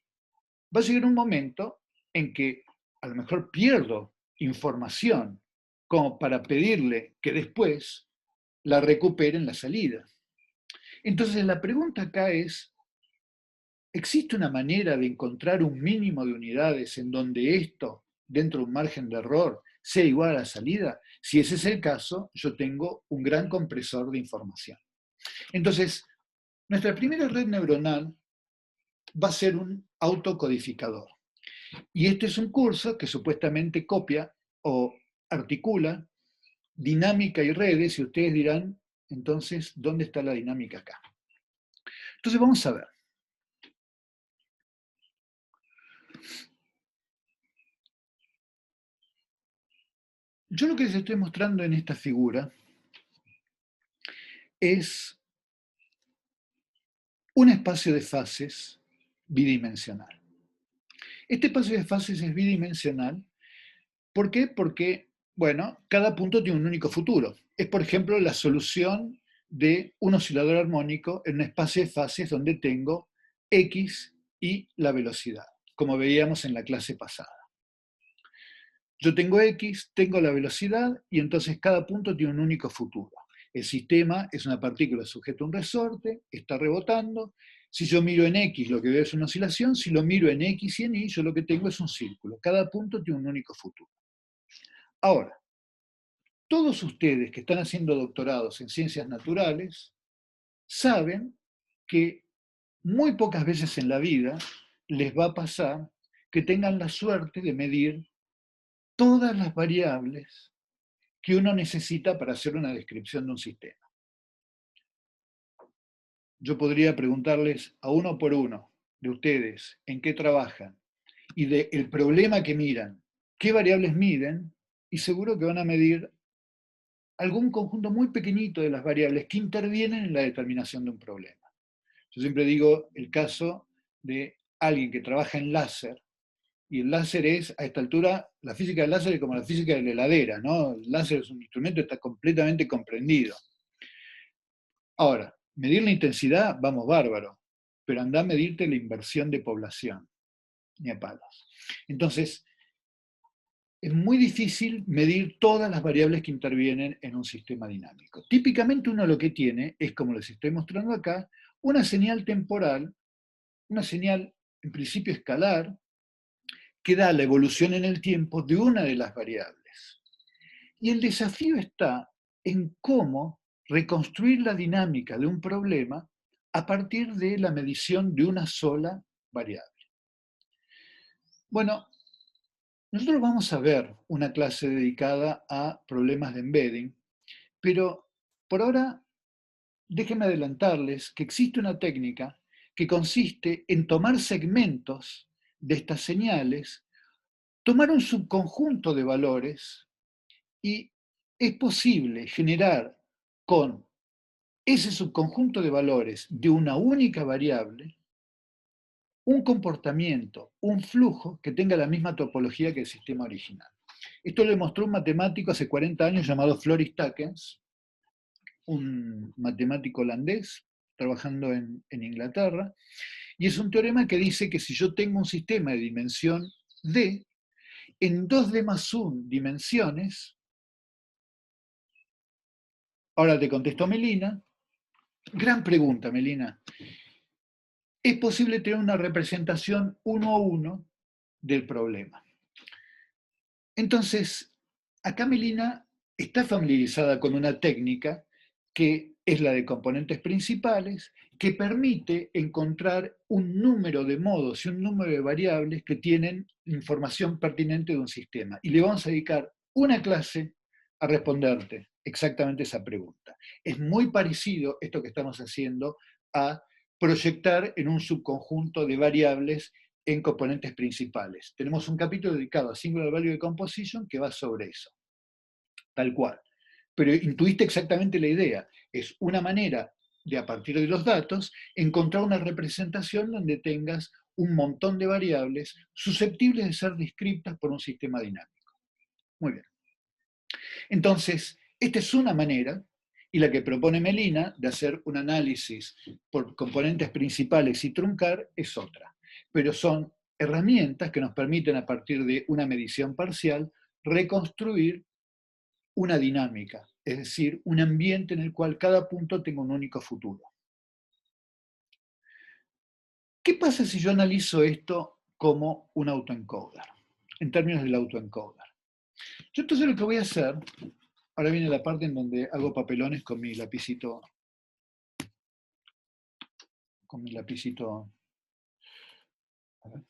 va a llegar un momento en que a lo mejor pierdo información como para pedirle que después la recupere en la salida. Entonces la pregunta acá es, ¿existe una manera de encontrar un mínimo de unidades en donde esto, dentro de un margen de error, sea igual a la salida? Si ese es el caso, yo tengo un gran compresor de información. Entonces, nuestra primera red neuronal va a ser un autocodificador. Y este es un curso que supuestamente copia o articula dinámica y redes, y ustedes dirán, entonces, ¿dónde está la dinámica acá? Entonces vamos a ver. Yo lo que les estoy mostrando en esta figura es un espacio de fases bidimensional. Este espacio de fases es bidimensional. ¿Por qué? Porque, bueno, cada punto tiene un único futuro. Es, por ejemplo, la solución de un oscilador armónico en un espacio de fases donde tengo x y la velocidad, como veíamos en la clase pasada. Yo tengo x, tengo la velocidad, y entonces cada punto tiene un único futuro. El sistema es una partícula sujeta a un resorte, está rebotando. Si yo miro en x, lo que veo es una oscilación. Si lo miro en x y en y, yo lo que tengo es un círculo. Cada punto tiene un único futuro. Ahora, todos ustedes que están haciendo doctorados en ciencias naturales saben que muy pocas veces en la vida les va a pasar que tengan la suerte de medir todas las variables que uno necesita para hacer una descripción de un sistema. Yo podría preguntarles a uno por uno de ustedes en qué trabajan y del problema que miran, qué variables miden, y seguro que van a medir algún conjunto muy pequeñito de las variables que intervienen en la determinación de un problema. Yo siempre digo el caso de alguien que trabaja en láser, y el láser es, a esta altura, la física del láser es como la física de la heladera, ¿no? El láser es un instrumento que está completamente comprendido. Ahora, medir la intensidad, vamos bárbaro, pero anda a medirte la inversión de población, ni a palos. Entonces, es muy difícil medir todas las variables que intervienen en un sistema dinámico. Típicamente uno lo que tiene es, como les estoy mostrando acá, una señal temporal, una señal en principio escalar, que da la evolución en el tiempo de una de las variables. Y el desafío está en cómo reconstruir la dinámica de un problema a partir de la medición de una sola variable. Bueno, nosotros vamos a ver una clase dedicada a problemas de embedding, pero por ahora déjenme adelantarles que existe una técnica que consiste en tomar segmentos de estas señales, tomar un subconjunto de valores, y es posible generar con ese subconjunto de valores de una única variable un comportamiento, un flujo que tenga la misma topología que el sistema original. Esto lo demostró un matemático hace 40 años llamado Floris Takens, un matemático holandés trabajando en Inglaterra, y es un teorema que dice que si yo tengo un sistema de dimensión D, en 2D más 1 dimensiones, ahora te contesto Melina, gran pregunta, Melina, es posible tener una representación 1 a 1 del problema. Entonces, acá Melina está familiarizada con una técnica que es la de componentes principales, que permite encontrar un número de modos y un número de variables que tienen información pertinente de un sistema. Y le vamos a dedicar una clase a responderte exactamente esa pregunta. Es muy parecido esto que estamos haciendo a proyectar en un subconjunto de variables en componentes principales. Tenemos un capítulo dedicado a Singular Value Decomposition que va sobre eso, tal cual. Pero intuiste exactamente la idea. Es una manera de, a partir de los datos, encontrar una representación donde tengas un montón de variables susceptibles de ser descritas por un sistema dinámico. Muy bien. Entonces, esta es una manera, y la que propone Melina, de hacer un análisis por componentes principales y truncar, es otra. Pero son herramientas que nos permiten, a partir de una medición parcial, reconstruir una dinámica, es decir, un ambiente en el cual cada punto tenga un único futuro. ¿Qué pasa si yo analizo esto como un autoencoder? En términos del autoencoder. Yo entonces lo que voy a hacer, ahora viene la parte en donde hago papelones con mi lapicito. Con mi lapicito. A ver.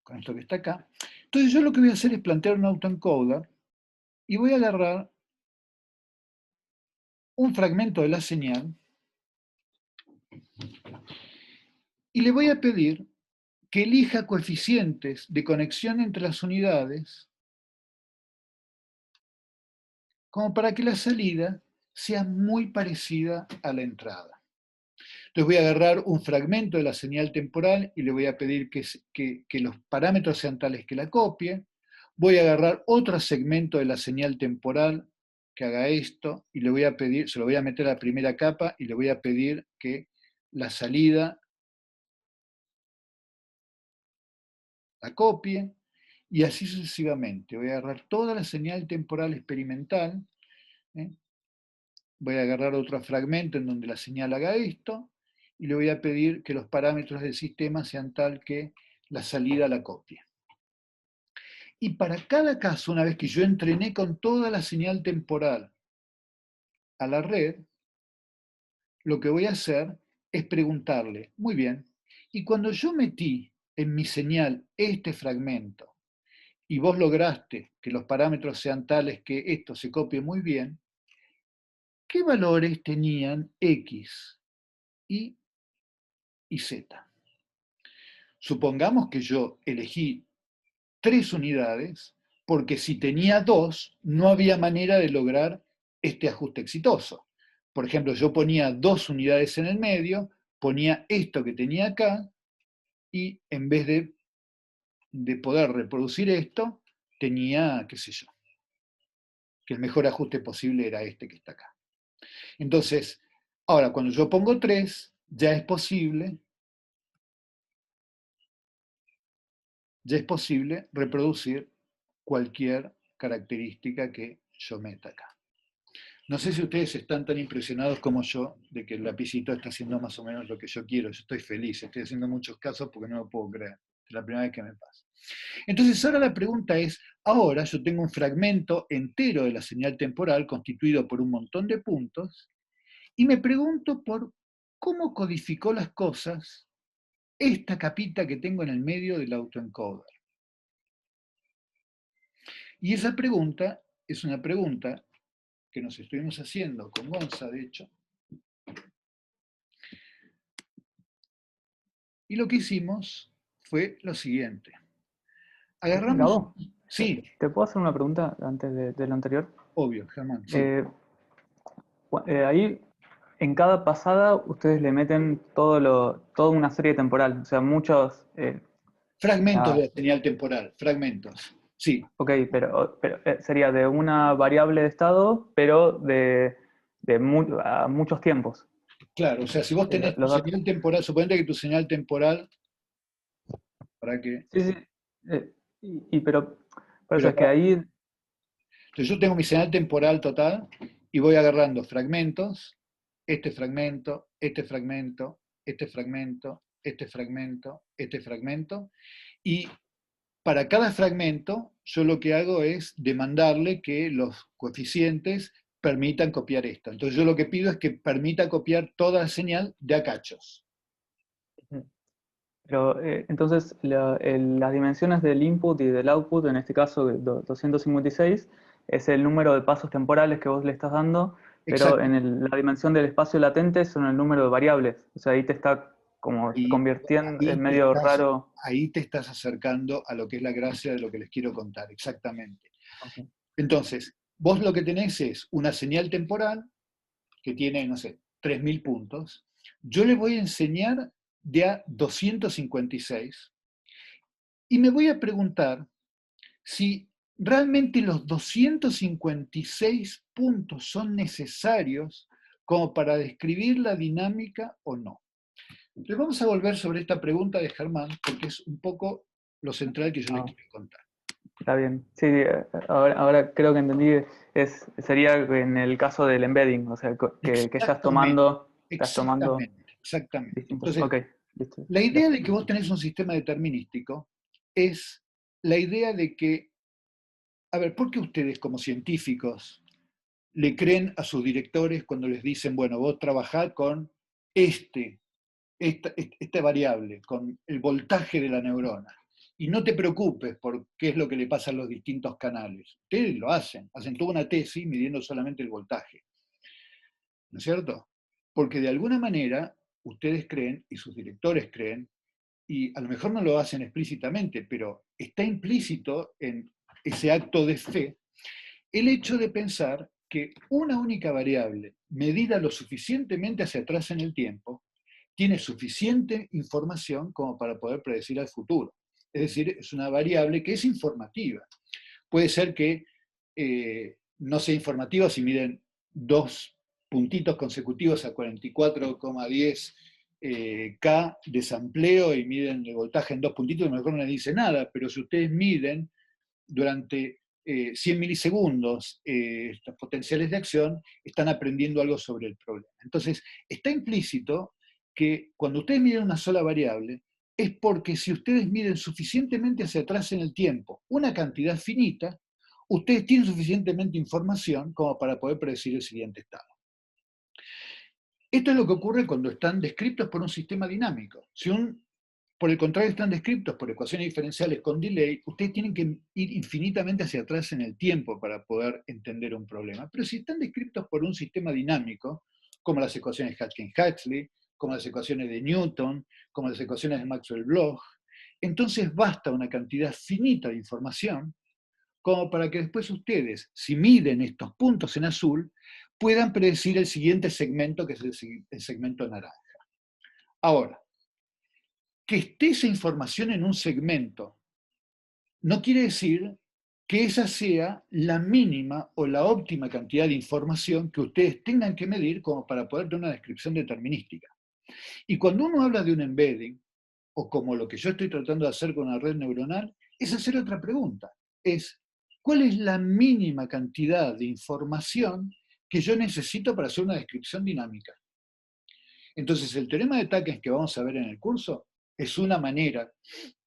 Con esto que está acá. Entonces yo lo que voy a hacer es plantear un autoencoder y voy a agarrar un fragmento de la señal y le voy a pedir que elija coeficientes de conexión entre las unidades como para que la salida sea muy parecida a la entrada. Entonces voy a agarrar un fragmento de la señal temporal y le voy a pedir que los parámetros sean tales que la copie. Voy a agarrar otro segmento de la señal temporal que haga esto y le voy a pedir, se lo voy a meter a la primera capa y le voy a pedir que la salida la copie y así sucesivamente. Voy a agarrar toda la señal temporal experimental, voy a agarrar otro fragmento en donde la señal haga esto y le voy a pedir que los parámetros del sistema sean tal que la salida la copie. Y para cada caso, una vez que yo entrené con toda la señal temporal a la red, lo que voy a hacer es preguntarle, muy bien, y cuando yo metí en mi señal este fragmento y vos lograste que los parámetros sean tales que esto se copie muy bien, ¿qué valores tenían X, Y y Z? Supongamos que yo elegí 3 unidades, porque si tenía 2, no había manera de lograr este ajuste exitoso. Por ejemplo, yo ponía 2 unidades en el medio, ponía esto que tenía acá, y en vez de poder reproducir esto, tenía, qué sé yo, que el mejor ajuste posible era este que está acá. Entonces, ahora cuando yo pongo 3, ya es posible reproducir cualquier característica que yo meta acá. No sé si ustedes están tan impresionados como yo de que el lapicito está haciendo más o menos lo que yo quiero. Yo estoy feliz, estoy haciendo muchos casos porque no lo puedo creer. Es la primera vez que me pasa. Entonces ahora la pregunta es, ahora yo tengo un fragmento entero de la señal temporal constituido por un montón de puntos y me pregunto por cómo codificó las cosas esta capita que tengo en el medio del autoencoder. Y esa pregunta es una pregunta que nos estuvimos haciendo con Gonza, de hecho. Y lo que hicimos fue lo siguiente. Agarramos... Gabo, Sí, ¿te puedo hacer una pregunta antes de lo anterior? obvio, Germán. Sí. Ahí, en cada pasada, ustedes le meten toda una serie temporal, o sea, muchos... Fragmentos de la señal temporal, fragmentos. Sí. Ok, pero sería de una variable de estado, pero a muchos tiempos. Claro, o sea, si vos tenés tu señal temporal, suponete que tu señal temporal, ¿para qué? Sí, sí. Pero por eso es que ahí... Entonces yo tengo mi señal temporal total y voy agarrando fragmentos, este fragmento, este fragmento, este fragmento, este fragmento, este fragmento, y para cada fragmento yo lo que hago es demandarle que los coeficientes permitan copiar esto. Entonces yo lo que pido es que permita copiar toda la señal de a cachos. Pero entonces las dimensiones del input y del output, en este caso 256, es el número de pasos temporales que vos le estás dando, pero en la dimensión del espacio latente son el número de variables. O sea, ahí te está como convirtiendo en medio raro. Ahí te estás acercando a lo que es la gracia de lo que les quiero contar, exactamente. Okay. Entonces, vos lo que tenés es una señal temporal que tiene, no sé, 3.000 puntos. Yo le voy a enseñar de a 256 y me voy a preguntar si realmente los 256 puntos son necesarios como para describir la dinámica o no. Entonces vamos a volver sobre esta pregunta de Germán, porque es un poco lo central que yo les quiero contar. Está bien. Sí, ahora creo que entendí. Sería en el caso del embedding, o sea, que Exactamente, estás tomando exactamente. distintos. Entonces, Ok, listo. la idea Gracias. de que vos tenés un sistema determinístico es la idea de que, a ver, ¿por qué ustedes como científicos le creen a sus directores cuando les dicen, bueno, vos trabajás con esta variable, con el voltaje de la neurona? Y no te preocupes por qué es lo que le pasa a los distintos canales. Ustedes lo hacen toda una tesis midiendo solamente el voltaje, ¿no es cierto? Porque de alguna manera ustedes creen, y sus directores creen, y a lo mejor no lo hacen explícitamente, pero está implícito en ese acto de fe el hecho de pensar que una única variable, medida lo suficientemente hacia atrás en el tiempo, tiene suficiente información como para poder predecir el futuro. Es decir, es una variable que es informativa. Puede ser que no sea informativa si miden dos puntitos consecutivos a 44,10 K de sampleo y miden el voltaje en dos puntitos, a lo mejor no les dice nada, pero si ustedes miden durante 100 milisegundos estos potenciales de acción, están aprendiendo algo sobre el problema. Entonces, está implícito que cuando ustedes miden una sola variable, es porque si ustedes miden suficientemente hacia atrás en el tiempo una cantidad finita, ustedes tienen suficientemente información como para poder predecir el siguiente estado. Esto es lo que ocurre cuando están descritos por un sistema dinámico. Si por el contrario están descritos por ecuaciones diferenciales con delay, ustedes tienen que ir infinitamente hacia atrás en el tiempo para poder entender un problema. Pero si están descritos por un sistema dinámico, como las ecuaciones Hatkin-Huxley, como las ecuaciones de Newton, como las ecuaciones de Maxwell-Bloch, entonces basta una cantidad finita de información como para que después ustedes, si miden estos puntos en azul, puedan predecir el siguiente segmento, que es el segmento naranja. Ahora, que esté esa información en un segmento no quiere decir que esa sea la mínima o la óptima cantidad de información que ustedes tengan que medir como para poder tener una descripción determinística. Y cuando uno habla de un embedding, o como lo que yo estoy tratando de hacer con una red neuronal, es hacer otra pregunta. Es, ¿cuál es la mínima cantidad de información que yo necesito para hacer una descripción dinámica? Entonces, el teorema de Takens que vamos a ver en el curso es una manera.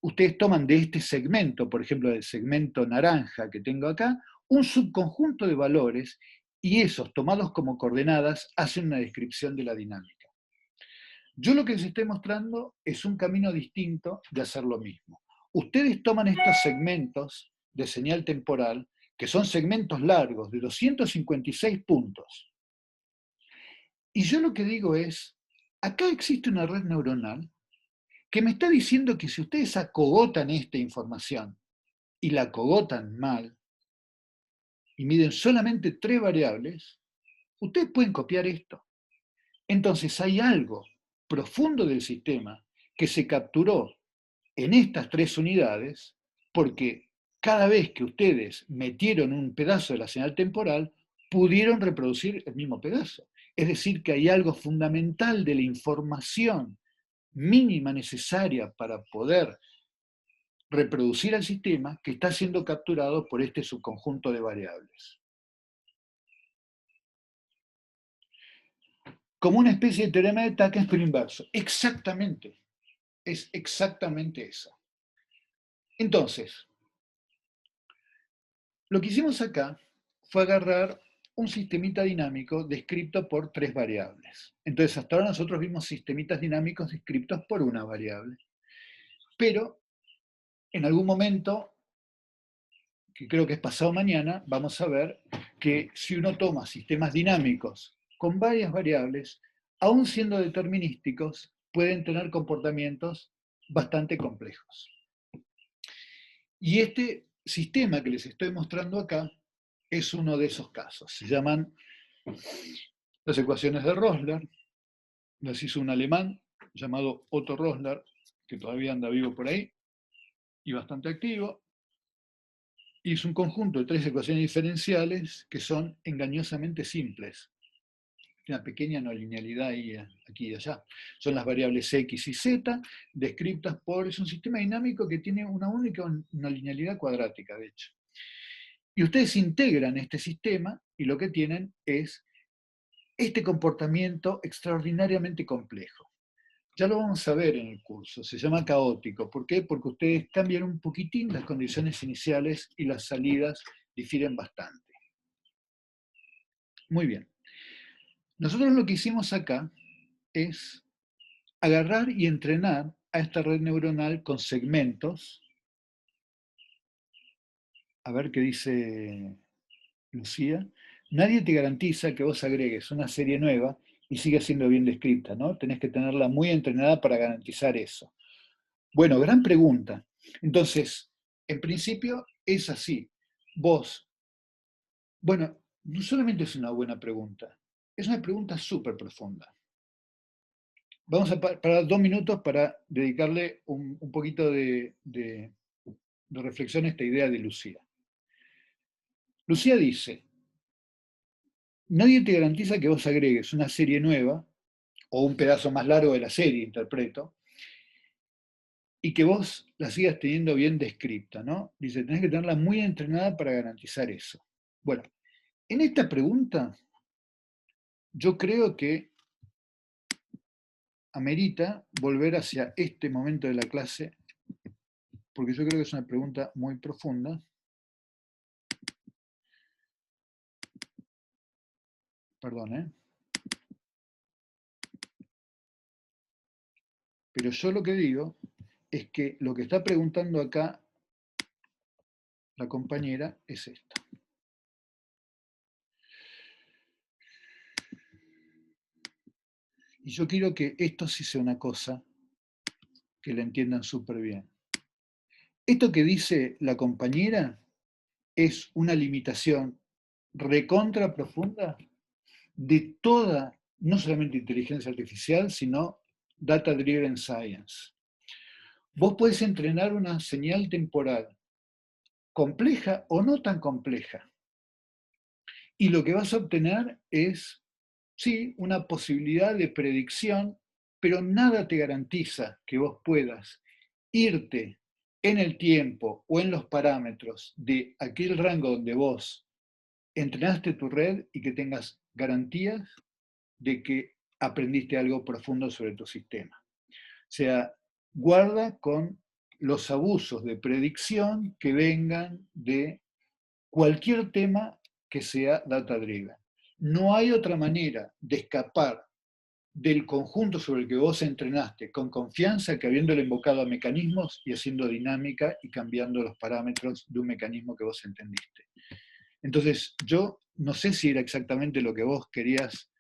Ustedes toman de este segmento, por ejemplo, del segmento naranja que tengo acá, un subconjunto de valores y esos tomados como coordenadas hacen una descripción de la dinámica. Yo lo que les estoy mostrando es un camino distinto de hacer lo mismo. Ustedes toman estos segmentos de señal temporal, que son segmentos largos de 256 puntos, y yo lo que digo es, acá existe una red neuronal que me está diciendo que si ustedes acogotan esta información y la acogotan mal y miden solamente 3 variables, ustedes pueden copiar esto. Entonces hay algo profundo del sistema que se capturó en estas 3 unidades porque cada vez que ustedes metieron un pedazo de la señal temporal, pudieron reproducir el mismo pedazo. Es decir, que hay algo fundamental de la información mínima necesaria para poder reproducir al sistema que está siendo capturado por este subconjunto de variables. Como una especie de teorema de Takens pero inverso. Exactamente. Es exactamente eso. Entonces, lo que hicimos acá fue agarrar un sistemita dinámico descrito por 3 variables. Entonces, hasta ahora nosotros vimos sistemitas dinámicos descritos por una variable. Pero, en algún momento, que creo que es pasado mañana, vamos a ver que si uno toma sistemas dinámicos con varias variables, aún siendo determinísticos, pueden tener comportamientos bastante complejos. Y este sistema que les estoy mostrando acá es uno de esos casos. Se llaman las ecuaciones de Rosler. Las hizo un alemán llamado Otto Rosler, que todavía anda vivo por ahí y bastante activo. Y es un conjunto de 3 ecuaciones diferenciales que son engañosamente simples. una pequeña no linealidad ahí, aquí y allá. Son las variables x y z, descritas por, es un sistema dinámico que tiene una única no linealidad cuadrática, de hecho. Y ustedes integran este sistema y lo que tienen es este comportamiento extraordinariamente complejo. Ya lo vamos a ver en el curso, se llama caótico. ¿Por qué? Porque ustedes cambian un poquitín las condiciones iniciales y las salidas difieren bastante. Muy bien. Nosotros lo que hicimos acá es agarrar y entrenar a esta red neuronal con segmentos. A ver qué dice Lucía. Nadie te garantiza que vos agregues una serie nueva y siga siendo bien descrita, ¿no? Tenés que tenerla muy entrenada para garantizar eso. Bueno, gran pregunta. Entonces, en principio es así. Vos, bueno, no solamente es una buena pregunta, es una pregunta súper profunda. Vamos a parar 2 minutos para dedicarle un poquito de reflexión a esta idea de Lucía. Lucía dice, nadie te garantiza que vos agregues una serie nueva, o un pedazo más largo de la serie, interpreto, y que vos la sigas teniendo bien descripta, ¿no? Dice, tenés que tenerla muy entrenada para garantizar eso. Bueno, en esta pregunta, yo creo que amerita volver hacia este momento de la clase, porque yo creo que es una pregunta muy profunda. Perdón, ¿eh? Pero yo lo que digo es que lo que está preguntando acá la compañera es esto. Y yo quiero que esto sí sea una cosa que la entiendan súper bien. Esto que dice la compañera es una limitación recontra profunda de toda, no solamente inteligencia artificial, sino data driven science. Vos podés entrenar una señal temporal compleja o no tan compleja. Y lo que vas a obtener es, sí, una posibilidad de predicción, pero nada te garantiza que vos puedas irte en el tiempo o en los parámetros de aquel rango donde vos entrenaste tu red y que tengas garantías de que aprendiste algo profundo sobre tu sistema. O sea, guarda con los abusos de predicción que vengan de cualquier tema que sea data-driven. No hay otra manera de escapar del conjunto sobre el que vos entrenaste con confianza que habiéndole invocado a mecanismos y haciendo dinámica y cambiando los parámetros de un mecanismo que vos entendiste. Entonces, yo no sé si era exactamente lo que vos querías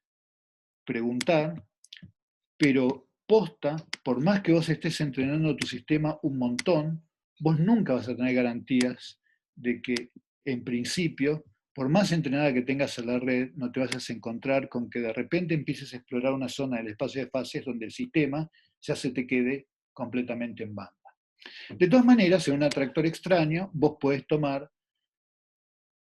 preguntar, pero posta, por más que vos estés entrenando tu sistema un montón, vos nunca vas a tener garantías de que, en principio, por más entrenada que tengas a la red, no te vayas a encontrar con que de repente empieces a explorar una zona del espacio de fases donde el sistema ya se te quede completamente en banda. De todas maneras, en un atractor extraño, vos podés tomar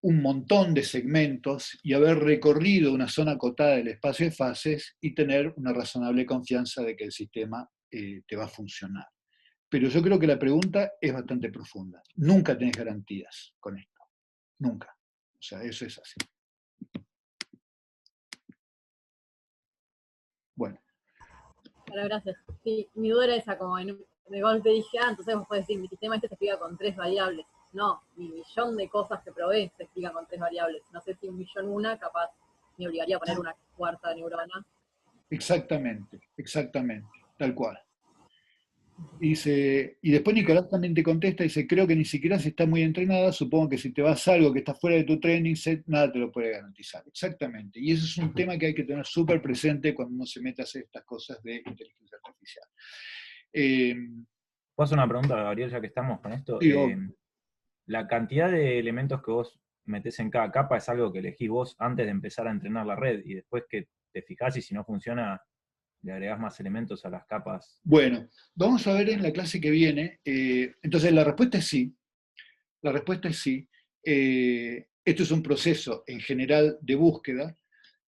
un montón de segmentos y haber recorrido una zona acotada del espacio de fases y tener una razonable confianza de que el sistema te va a funcionar. Pero yo creo que la pregunta es bastante profunda. Nunca tenés garantías con esto. Nunca. O sea, eso es así. Bueno. Bueno, gracias. Sí, mi duda era esa, como de golpe dije, entonces vos podés decir, mi sistema se explica con 3 variables. No, mi millón de cosas que probé se explican con 3 variables. No sé si 1.000.001 capaz me obligaría a poner una cuarta neurona. Exactamente, exactamente, tal cual. Y después Nicolás también te contesta, dice, creo que ni siquiera si está muy entrenada, supongo que si te vas a algo que está fuera de tu training set, nada te lo puede garantizar. Exactamente. Y eso es un tema que hay que tener súper presente cuando uno se mete a hacer estas cosas de inteligencia artificial. ¿Puedo hacer una pregunta, Gabriel, ya que estamos con esto? Sí, la cantidad de elementos que vos metés en cada capa es algo que elegís vos antes de empezar a entrenar la red, y después que te fijás y si no funciona, le agregás más elementos a las capas. Bueno, vamos a ver en la clase que viene. Entonces la respuesta es sí. La respuesta es sí. Esto es un proceso en general de búsqueda.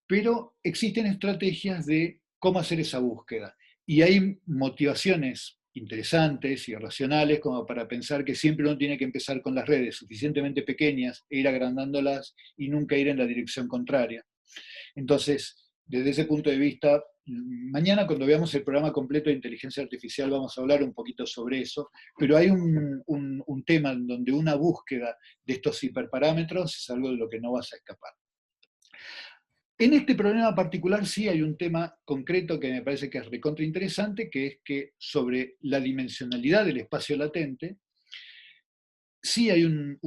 pero existen estrategias de cómo hacer esa búsqueda. Y hay motivaciones interesantes y racionales como para pensar que siempre uno tiene que empezar con las redes suficientemente pequeñas e ir agrandándolas y nunca ir en la dirección contraria. Entonces, desde ese punto de vista, mañana cuando veamos el programa completo de inteligencia artificial vamos a hablar un poquito sobre eso, pero hay un tema en donde una búsqueda de estos hiperparámetros es algo de lo que no vas a escapar. En este problema particular sí hay un tema concreto que me parece que es recontra interesante, que es que sobre la dimensionalidad del espacio latente, sí hay un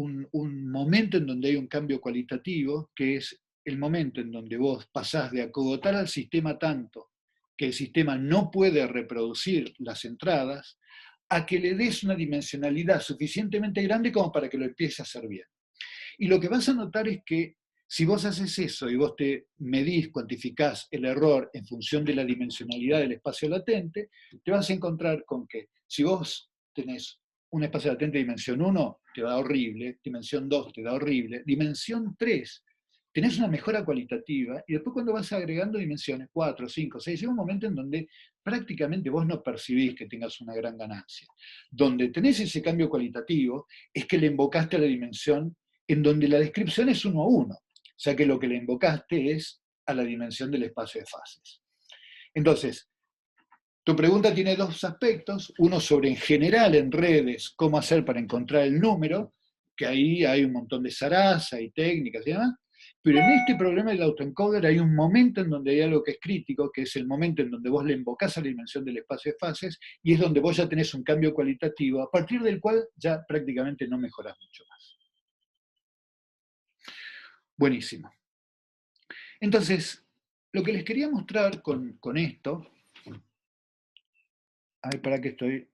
momento en donde hay un cambio cualitativo, que es el momento en donde vos pasás de acogotar al sistema tanto que el sistema no puede reproducir las entradas, a que le des una dimensionalidad suficientemente grande como para que lo empiece a hacer bien. Y lo que vas a notar es que si vos haces eso y vos te medís, cuantificás el error en función de la dimensionalidad del espacio latente, te vas a encontrar con que si vos tenés un espacio latente de dimensión 1, te da horrible, dimensión 2 te da horrible, dimensión 3 tenés una mejora cualitativa, y después cuando vas agregando dimensiones 4, 5, 6, llega un momento en donde prácticamente vos no percibís que tengas una gran ganancia. Donde tenés ese cambio cualitativo es que le invocaste a la dimensión en donde la descripción es 1 a 1, o sea que lo que le invocaste es a la dimensión del espacio de fases. Entonces, tu pregunta tiene dos aspectos, uno sobre en general en redes, cómo hacer para encontrar el número, que ahí hay un montón de zaraza y técnicas y demás, pero en este problema del autoencoder hay un momento en donde hay algo que es crítico, que es el momento en donde vos le invocás a la dimensión del espacio de fases, y es donde vos ya tenés un cambio cualitativo, a partir del cual ya prácticamente no mejorás mucho más. Buenísimo. Entonces, lo que les quería mostrar con esto, ay, para que estoy.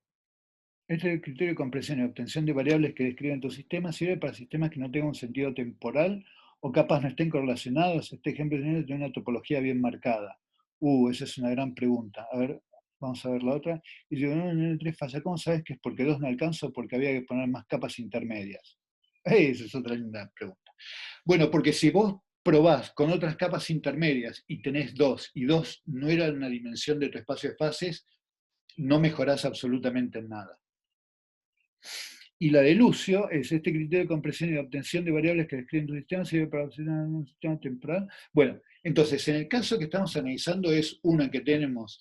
Este es el criterio de compresión y obtención de variables que describen tu sistema. Sirve para sistemas que no tengan un sentido temporal o capaz no estén correlacionados. Este ejemplo tiene una topología bien marcada. Esa es una gran pregunta. A ver, vamos a ver la otra. Y si uno en 3 falla, ¿cómo sabes que es porque 2 no alcanza o porque había que poner más capas intermedias? Esa es otra linda pregunta. Bueno, porque si vos probás con otras capas intermedias y tenés 2, y 2 no era una dimensión de tu espacio de fases, no mejorás absolutamente en nada. Y la de Lucio es este criterio de compresión y de obtención de variables que describen tu sistema, sirve para obtener un sistema temporal. Bueno, entonces, en el caso que estamos analizando es uno en que tenemos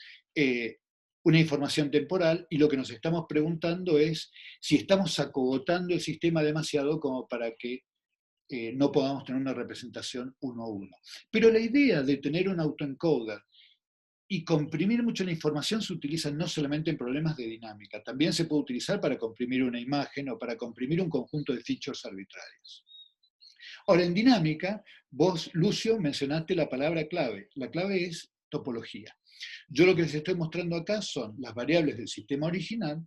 una información temporal, y lo que nos estamos preguntando es si estamos acogotando el sistema demasiado como para que no podamos tener una representación 1 a 1. Pero la idea de tener un autoencoder y comprimir mucho la información se utiliza no solamente en problemas de dinámica, también se puede utilizar para comprimir una imagen o para comprimir un conjunto de features arbitrarios. Ahora, en dinámica, vos, Lucio, mencionaste la palabra clave. La clave es topología. Yo lo que les estoy mostrando acá son las variables del sistema original,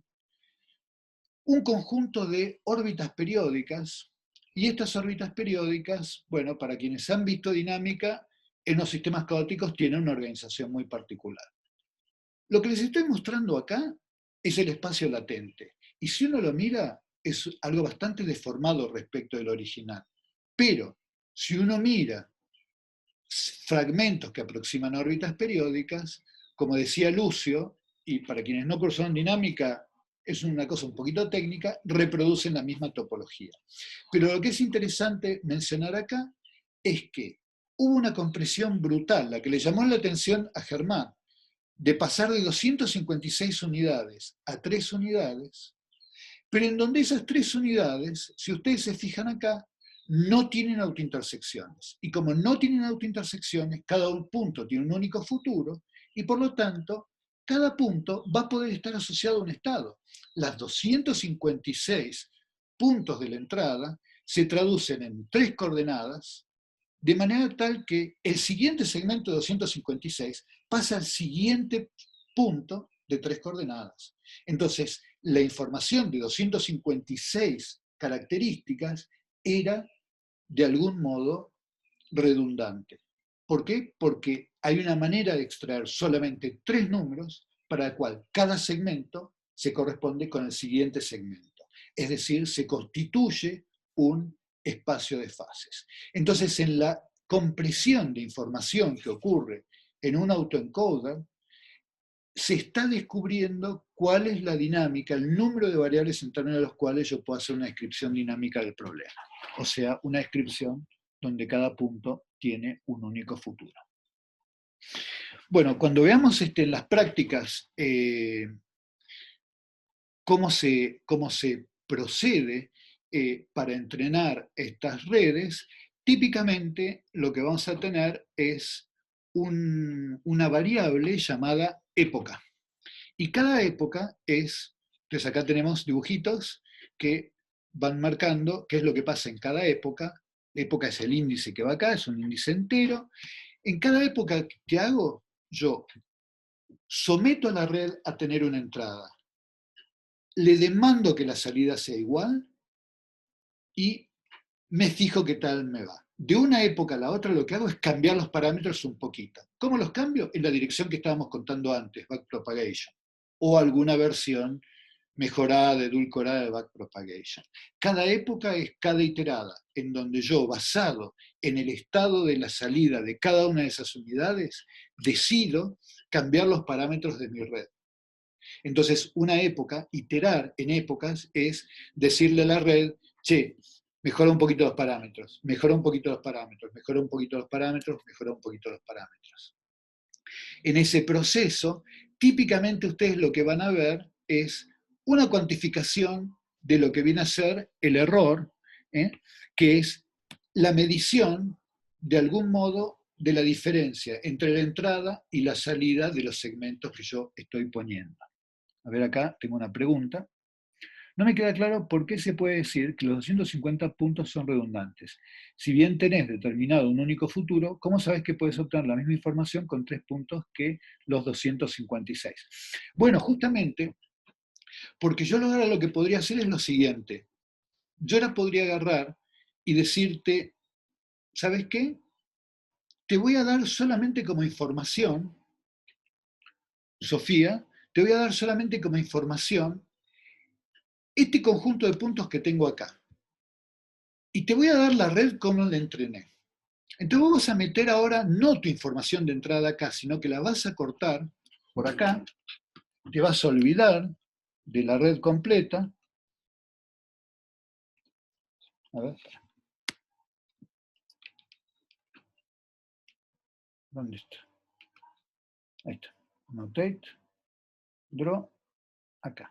un conjunto de órbitas periódicas, y estas órbitas periódicas, bueno, para quienes han visto dinámica, en los sistemas caóticos tienen una organización muy particular. Lo que les estoy mostrando acá es el espacio latente. Y si uno lo mira, es algo bastante deformado respecto del original. Pero si uno mira fragmentos que aproximan a órbitas periódicas, como decía Lucio, y para quienes no cursaron dinámica, es una cosa un poquito técnica, reproducen la misma topología. Pero lo que es interesante mencionar acá es que hubo una compresión brutal, la que le llamó la atención a Germán, de pasar de 256 unidades a 3 unidades, pero en donde esas 3 unidades, si ustedes se fijan acá, no tienen autointersecciones. Y como no tienen autointersecciones, cada punto tiene un único futuro, y por lo tanto, cada punto va a poder estar asociado a un estado. Las 256 puntos de la entrada se traducen en 3 coordenadas, de manera tal que el siguiente segmento de 256 pasa al siguiente punto de 3 coordenadas. Entonces, la información de 256 características era, de algún modo, redundante. ¿Por qué? Porque hay una manera de extraer solamente 3 números para el cual cada segmento se corresponde con el siguiente segmento. Es decir, se constituye un espacio de fases. Entonces, en la compresión de información que ocurre en un autoencoder, se está descubriendo cuál es la dinámica, el número de variables en términos de los cuales yo puedo hacer una descripción dinámica del problema. O sea, una descripción donde cada punto tiene un único futuro. Bueno, cuando veamos en las prácticas cómo se procede para entrenar estas redes, típicamente lo que vamos a tener es una variable llamada época. Y cada época entonces acá tenemos dibujitos que van marcando qué es lo que pasa en cada época. Época es el índice que va acá, es un índice entero. En cada época que hago, yo someto a la red a tener una entrada. Le demando que la salida sea igual y me fijo qué tal me va. De una época a la otra lo que hago es cambiar los parámetros un poquito. ¿Cómo los cambio? En la dirección que estábamos contando antes, backpropagation, o alguna versión mejorada, edulcorada de backpropagation. Cada época es cada iterada, en donde yo, basado en el estado de la salida de cada una de esas unidades, decido cambiar los parámetros de mi red. Entonces, una época, iterar en épocas, es decirle a la red, che, mejora un poquito los parámetros, mejora un poquito los parámetros, mejora un poquito los parámetros, mejora un poquito los parámetros. En ese proceso, típicamente ustedes lo que van a ver es una cuantificación de lo que viene a ser el error, que es la medición, de algún modo, de la diferencia entre la entrada y la salida de los segmentos que yo estoy poniendo. A ver, acá tengo una pregunta. No me queda claro por qué se puede decir que los 250 puntos son redundantes. Si bien tenés determinado un único futuro, ¿cómo sabes que puedes obtener la misma información con 3 puntos que los 256? Bueno, justamente porque yo ahora lo que podría hacer es lo siguiente. Yo ahora podría agarrar y decirte, ¿sabes qué? Te voy a dar solamente como información, Sofía, te voy a dar solamente como información este conjunto de puntos que tengo acá. Y te voy a dar la red como la entrené. Entonces vos vas a meter ahora no tu información de entrada acá, sino que la vas a cortar por acá, te vas a olvidar de la red completa. A ver. ¿Dónde está? Ahí está. Annotate, draw, acá.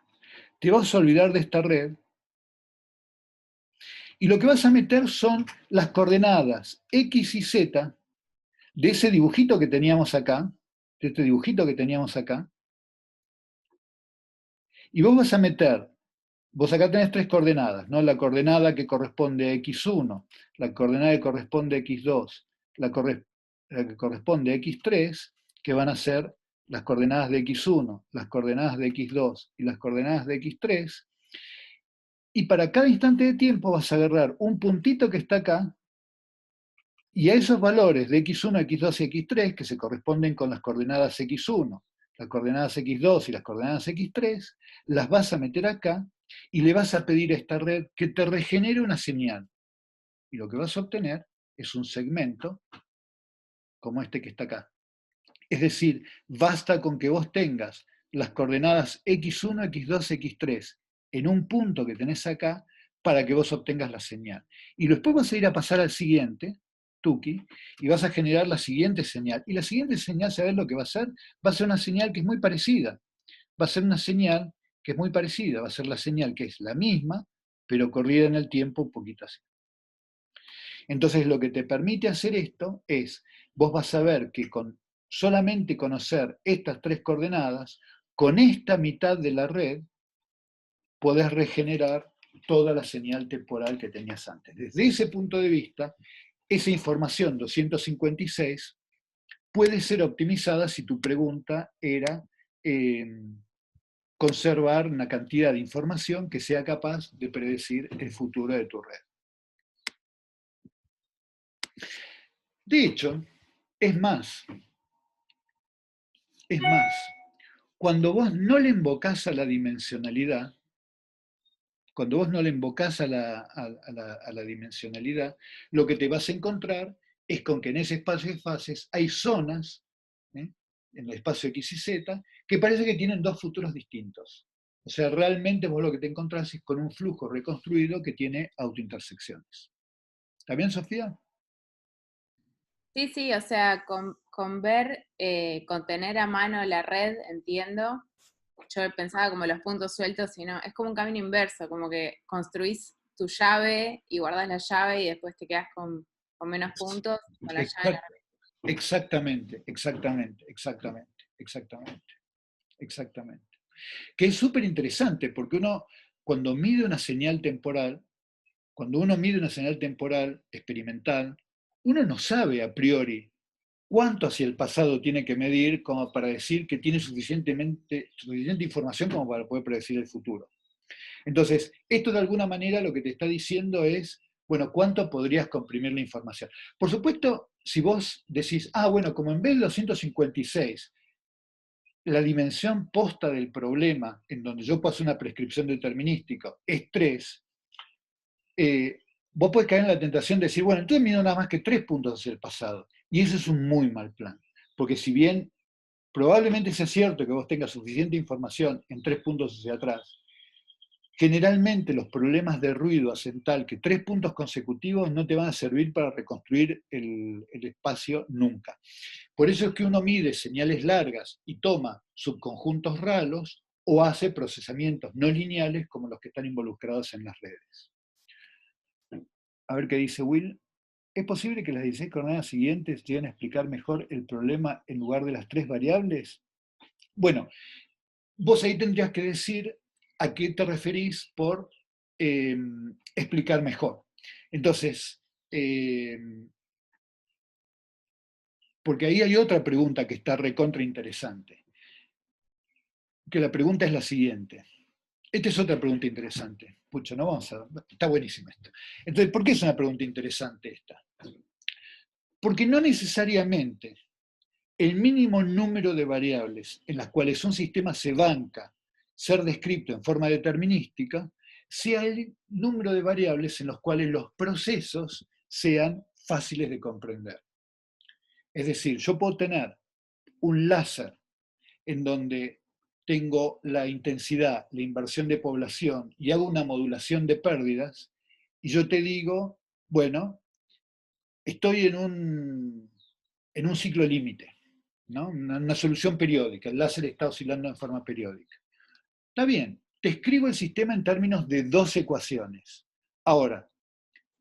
Te vas a olvidar de esta red. Y lo que vas a meter son las coordenadas X y Z de ese dibujito que teníamos acá, de este dibujito que teníamos acá. Y vos vas a meter, vos acá tenés 3 coordenadas, ¿no? La coordenada que corresponde a X1, la coordenada que corresponde a X2, la que corresponde a X3, que van a ser las coordenadas de X1, las coordenadas de X2 y las coordenadas de X3. Y para cada instante de tiempo vas a agarrar un puntito que está acá, y a esos valores de X1, X2 y X3, que se corresponden con las coordenadas X1, las coordenadas X2 y las coordenadas X3, las vas a meter acá y le vas a pedir a esta red que te regenere una señal. Y lo que vas a obtener es un segmento como este que está acá. Es decir, basta con que vos tengas las coordenadas X1, X2, X3 en un punto que tenés acá para que vos obtengas la señal. Y después vas a ir a pasar al siguiente, Tuki, y vas a generar la siguiente señal. Y la siguiente señal, ¿sabés lo que va a ser? Va a ser una señal que es muy parecida. Va a ser una señal que es muy parecida. Va a ser la señal que es la misma, pero corrida en el tiempo un poquito así. Entonces, lo que te permite hacer esto es, vos vas a ver que con solamente conocer estas 3 coordenadas, con esta mitad de la red, podés regenerar toda la señal temporal que tenías antes. Desde ese punto de vista, esa información 256 puede ser optimizada si tu pregunta era conservar una cantidad de información que sea capaz de predecir el futuro de tu red. De hecho, es más, cuando vos no le invocás a la dimensionalidad, lo que te vas a encontrar es con que en ese espacio de fases hay zonas, en el espacio X y Z, que parece que tienen dos futuros distintos. O sea, realmente vos lo que te encontrás es con un flujo reconstruido que tiene autointersecciones. ¿Está bien, Sofía? Sí, sí, o sea, con ver, con tener a mano la red, entiendo. Yo pensaba como los puntos sueltos, sino es como un camino inverso, como que construís tu llave y guardás la llave y después te quedas con menos puntos con la llave en la red. Exactamente, exactamente, exactamente, exactamente, exactamente. Que es súper interesante porque uno, cuando mide una señal temporal, cuando uno mide una señal temporal experimental, uno no sabe a priori cuánto hacia el pasado tiene que medir como para decir que tiene suficiente información como para poder predecir el futuro. Entonces, esto de alguna manera lo que te está diciendo es, bueno, ¿cuánto podrías comprimir la información? Por supuesto, si vos decís, bueno, como en vez de 256, la dimensión posta del problema, en donde yo paso una prescripción determinística, es 3, vos podés caer en la tentación de decir, bueno, entonces mido nada más que 3 puntos hacia el pasado. Y eso es un muy mal plan. Porque si bien probablemente sea cierto que vos tengas suficiente información en 3 puntos hacia atrás, generalmente los problemas de ruido hacen tal que 3 puntos consecutivos no te van a servir para reconstruir el espacio nunca. Por eso es que uno mide señales largas y toma subconjuntos raros o hace procesamientos no lineales como los que están involucrados en las redes. A ver qué dice Will. ¿Es posible que las 16 coordenadas siguientes lleguen a explicar mejor el problema en lugar de las 3 variables? Bueno, vos ahí tendrías que decir a qué te referís por explicar mejor. Entonces, porque ahí hay otra pregunta que está recontra interesante. Que la pregunta es la siguiente. Esta es otra pregunta interesante. Pucha, no vamos a... Está buenísima esto. Entonces, ¿por qué es una pregunta interesante esta? Porque no necesariamente el mínimo número de variables en las cuales un sistema se banca ser descrito en forma determinística sea el número de variables en los cuales los procesos sean fáciles de comprender. Es decir, yo puedo tener un láser en donde tengo la intensidad, la inversión de población y hago una modulación de pérdidas, y yo te digo, bueno, estoy en un ciclo límite, ¿no? Una solución periódica, el láser está oscilando en forma periódica. Está bien, te escribo el sistema en términos de 2 ecuaciones. Ahora,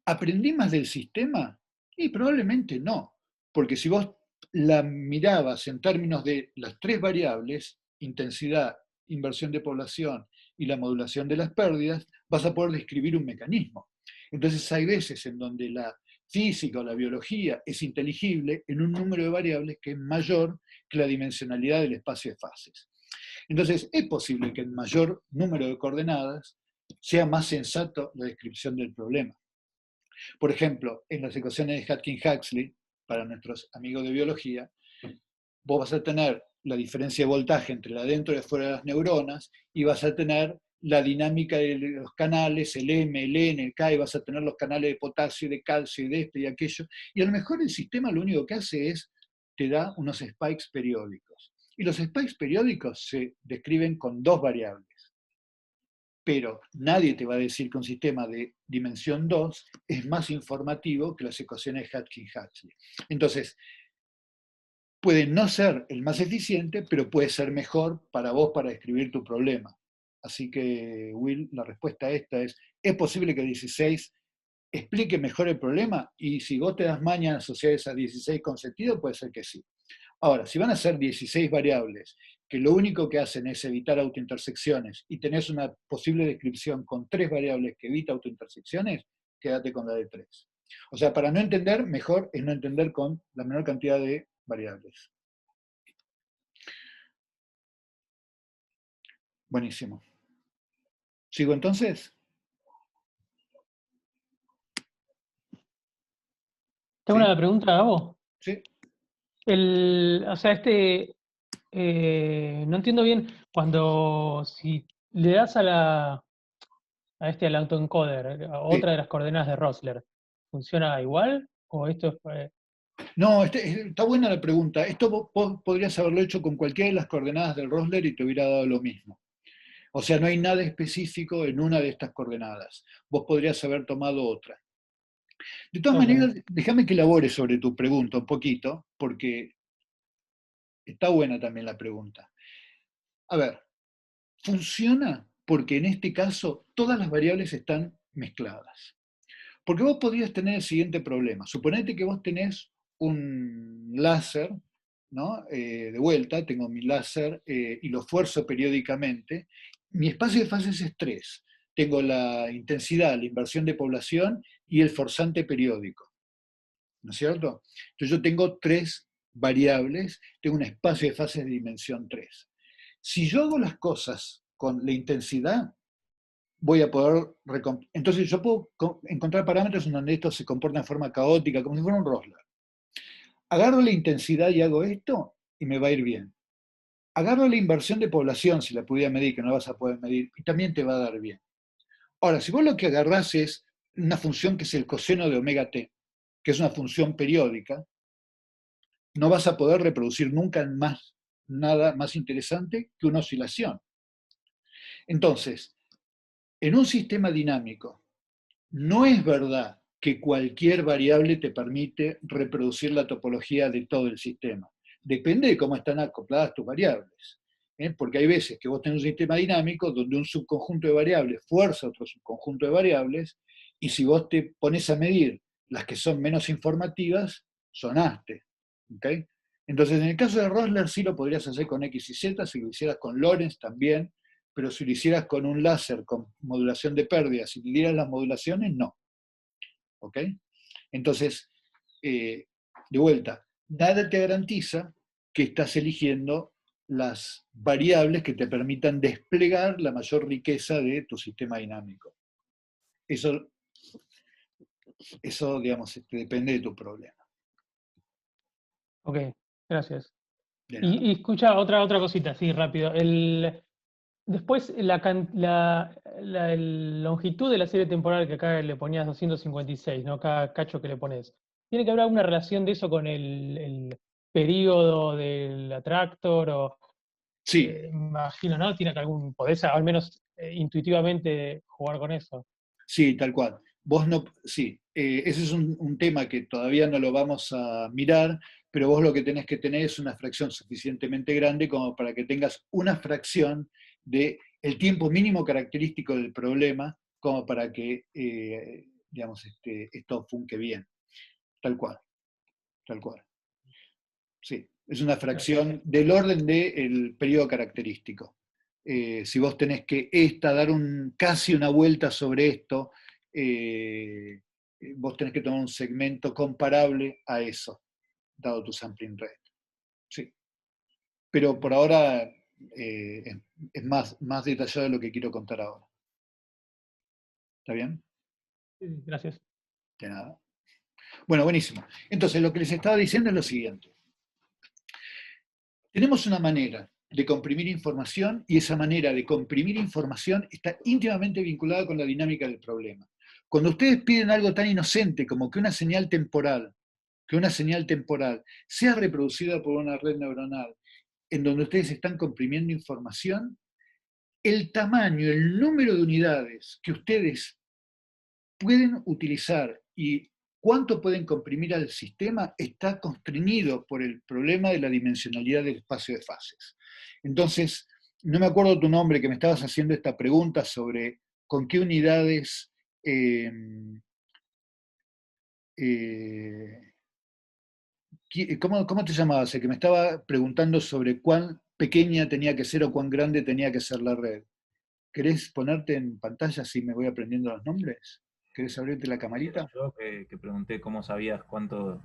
¿aprendí más del sistema? Y probablemente no, porque si vos la mirabas en términos de las 3 variables, intensidad, inversión de población y la modulación de las pérdidas, vas a poder describir un mecanismo. Entonces hay veces en donde la física o la biología es inteligible en un número de variables que es mayor que la dimensionalidad del espacio de fases. Entonces es posible que en mayor número de coordenadas sea más sensato la descripción del problema. Por ejemplo, en las ecuaciones de Hutchinson-Huxley, para nuestros amigos de biología, vos vas a tener la diferencia de voltaje entre la dentro y afuera de las neuronas y vas a tener la dinámica de los canales, el M, el N, el K, y vas a tener los canales de potasio, de calcio y de esto y aquello. Y a lo mejor el sistema lo único que hace es, te da unos spikes periódicos. Y los spikes periódicos se describen con 2 variables. Pero nadie te va a decir que un sistema de dimensión 2 es más informativo que las ecuaciones de Hutchinson-Huxley. Entonces, puede no ser el más eficiente, pero puede ser mejor para vos para describir tu problema. Así que, Will, la respuesta a esta es posible que 16 explique mejor el problema? Y si vos te das maña en asociar esas 16 con sentido, puede ser que sí. Ahora, si van a ser 16 variables, que lo único que hacen es evitar autointersecciones, y tenés una posible descripción con 3 variables que evita autointersecciones, quédate con la de 3. O sea, para no entender, mejor es no entender con la menor cantidad de variables. Buenísimo. ¿Sigo entonces? Tengo ¿Sí? una pregunta, Gabo. ¿Sí? O sea, no entiendo bien, si le das al autoencoder, a Sí. otra de las coordenadas de Rosler, ¿funciona igual? ¿O esto es No, está buena la pregunta. Esto vos podrías haberlo hecho con cualquiera de las coordenadas del Rosler y te hubiera dado lo mismo. O sea, no hay nada específico en una de estas coordenadas. Vos podrías haber tomado otra. De todas maneras, déjame que elabore sobre tu pregunta un poquito, porque está buena también la pregunta. A ver, funciona porque en este caso todas las variables están mezcladas. Porque vos podrías tener el siguiente problema. Suponete que vos tenés un láser, ¿no? De vuelta, tengo mi láser y lo esfuerzo periódicamente. Mi espacio de fases es 3. Tengo la intensidad, la inversión de población y el forzante periódico. ¿No es cierto? Entonces yo tengo 3 variables, tengo un espacio de fases de dimensión 3. Si yo hago las cosas con la intensidad, voy a poder... Entonces yo puedo encontrar parámetros en donde esto se comporta de forma caótica, como si fuera un Rosler. Agarro la intensidad y hago esto, y me va a ir bien. Agarro la inversión de población, si la pudiera medir, que no la vas a poder medir, y también te va a dar bien. Ahora, si vos lo que agarrás es una función que es el coseno de omega t, que es una función periódica, no vas a poder reproducir nunca más nada más interesante que una oscilación. Entonces, en un sistema dinámico, no es verdad que cualquier variable te permite reproducir la topología de todo el sistema. Depende de cómo están acopladas tus variables. Porque hay veces que vos tenés un sistema dinámico donde un subconjunto de variables fuerza otro subconjunto de variables, y si vos te pones a medir las que son menos informativas, sonaste. ¿Okay? Entonces, en el caso de Rosler sí lo podrías hacer con X y Z, si lo hicieras con Lorentz también, pero si lo hicieras con un láser con modulación de pérdidas y midieras las modulaciones, no. ¿Ok? Entonces, de vuelta, nada te garantiza que estás eligiendo las variables que te permitan desplegar la mayor riqueza de tu sistema dinámico. Eso digamos, depende de tu problema. Ok, gracias. Y escucha otra cosita, sí, rápido. Después, la longitud de la serie temporal que acá le ponías 256, ¿no? Cada cacho que le pones. ¿Tiene que haber alguna relación de eso con el periodo del atractor? O, sí. Imagino, ¿no? Tiene que podés al menos intuitivamente jugar con eso. Sí, tal cual. Vos no, sí, ese es un tema que todavía no lo vamos a mirar, pero vos lo que tenés que tener es una fracción suficientemente grande como para que tengas una fracción del tiempo mínimo característico del problema, como para que, digamos, esto funque bien. Tal cual, tal cual. Sí, es una fracción del orden del periodo característico. Si vos tenés que dar casi una vuelta sobre esto, vos tenés que tomar un segmento comparable a eso, dado tu sampling rate. Sí. Pero por ahora es más detallado de lo que quiero contar ahora. ¿Está bien? Sí, gracias. De nada. Bueno, buenísimo. Entonces, lo que les estaba diciendo es lo siguiente. Tenemos una manera de comprimir información y esa manera de comprimir información está íntimamente vinculada con la dinámica del problema. Cuando ustedes piden algo tan inocente como que una señal temporal sea reproducida por una red neuronal en donde ustedes están comprimiendo información, el tamaño, el número de unidades que ustedes pueden utilizar y cuánto pueden comprimir al sistema está constreñido por el problema de la dimensionalidad del espacio de fases. Entonces, no me acuerdo tu nombre, que me estabas haciendo esta pregunta sobre con qué unidades ¿cómo te llamabas? El que me estaba preguntando sobre cuán pequeña tenía que ser o cuán grande tenía que ser la red. ¿Querés ponerte en pantalla así me voy aprendiendo los nombres? ¿Querés abrirte la camarita? Yo que pregunté cómo sabías cuántos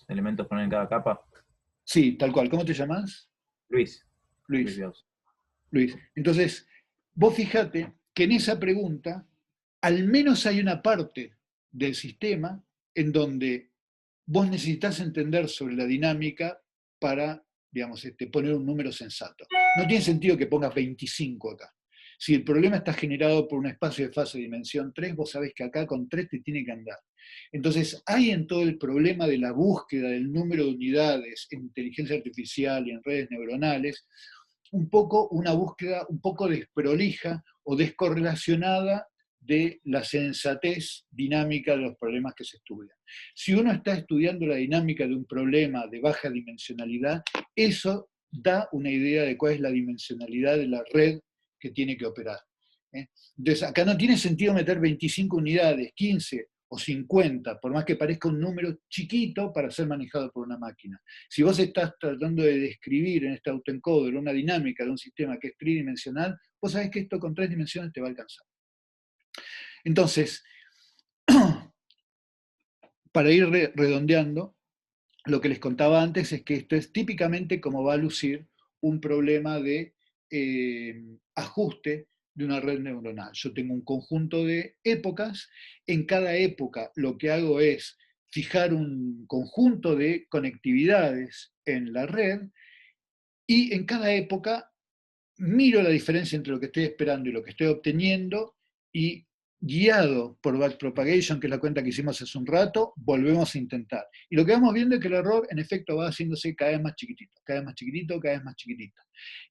elementos poner en cada capa. Sí, tal cual. ¿Cómo te llamás? Luis. Luis. Entonces, vos fijate que en esa pregunta, al menos hay una parte del sistema en donde vos necesitas entender sobre la dinámica para, digamos, poner un número sensato. No tiene sentido que pongas 25 acá. Si el problema está generado por un espacio de fase de dimensión 3, vos sabés que acá con 3 te tiene que andar. Entonces, hay en todo el problema de la búsqueda del número de unidades en inteligencia artificial y en redes neuronales, un poco una búsqueda un poco desprolija o descorrelacionada de la sensatez dinámica de los problemas que se estudian. Si uno está estudiando la dinámica de un problema de baja dimensionalidad, eso da una idea de cuál es la dimensionalidad de la red que tiene que operar. Entonces, acá no tiene sentido meter 25 unidades, 15 o 50, por más que parezca un número chiquito para ser manejado por una máquina. Si vos estás tratando de describir en este autoencoder una dinámica de un sistema que es tridimensional, vos sabés que esto con 3 dimensiones te va a alcanzar. Entonces, para ir redondeando, lo que les contaba antes es que esto es típicamente como va a lucir un problema de ajuste de una red neuronal. Yo tengo un conjunto de épocas, en cada época lo que hago es fijar un conjunto de conectividades en la red, y en cada época miro la diferencia entre lo que estoy esperando y lo que estoy obteniendo, y guiado por backpropagation, que es la cuenta que hicimos hace un rato, volvemos a intentar. Y lo que vamos viendo es que el error, en efecto, va haciéndose cada vez más chiquitito, cada vez más chiquitito, cada vez más chiquitito.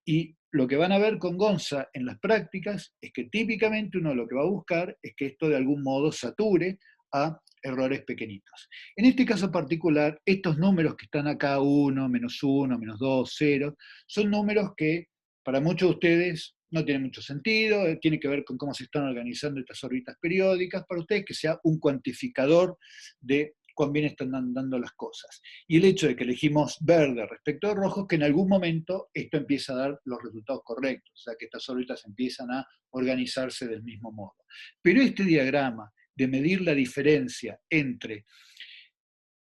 Y lo que van a ver con Gonza en las prácticas es que típicamente uno lo que va a buscar es que esto de algún modo sature a errores pequeñitos. En este caso particular, estos números que están acá, 1, -1, -2, 0, son números que para muchos de ustedes no tiene mucho sentido, tiene que ver con cómo se están organizando estas órbitas periódicas, para ustedes que sea un cuantificador de cuán bien están andando las cosas. Y el hecho de que elegimos verde respecto de rojo es que en algún momento esto empieza a dar los resultados correctos, o sea que estas órbitas empiezan a organizarse del mismo modo. Pero este diagrama de medir la diferencia entre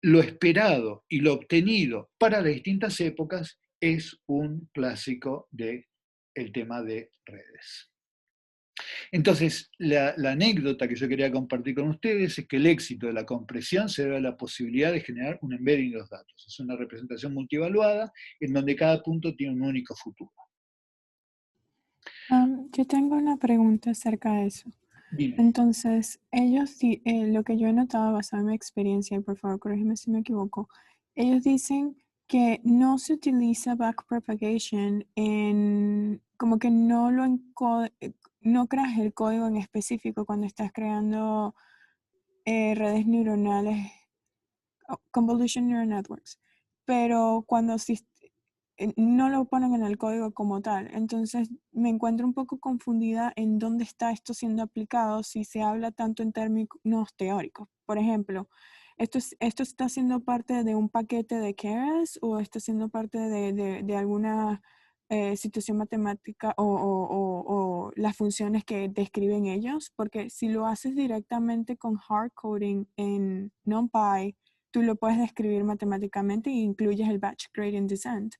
lo esperado y lo obtenido para las distintas épocas es un clásico del tema de redes. Entonces, la anécdota que yo quería compartir con ustedes es que el éxito de la compresión se debe a la posibilidad de generar un embedding de los datos. Es una representación multivaluada en donde cada punto tiene un único futuro. Yo tengo una pregunta acerca de eso. Dime. Entonces, ellos, lo que yo he notado basado en mi experiencia, y por favor corrígeme si me equivoco, ellos dicen que no se utiliza backpropagation en, como que no creas el código en específico cuando estás creando redes neuronales, convolution neural networks, pero cuando no lo ponen en el código como tal. Entonces me encuentro un poco confundida en dónde está esto siendo aplicado si se habla tanto en términos teóricos. Por ejemplo, ¿esto está siendo parte de un paquete de Keras o está siendo parte de alguna situación matemática o las funciones que describen ellos? Porque si lo haces directamente con hard coding en NumPy, tú lo puedes describir matemáticamente e incluyes el batch gradient descent.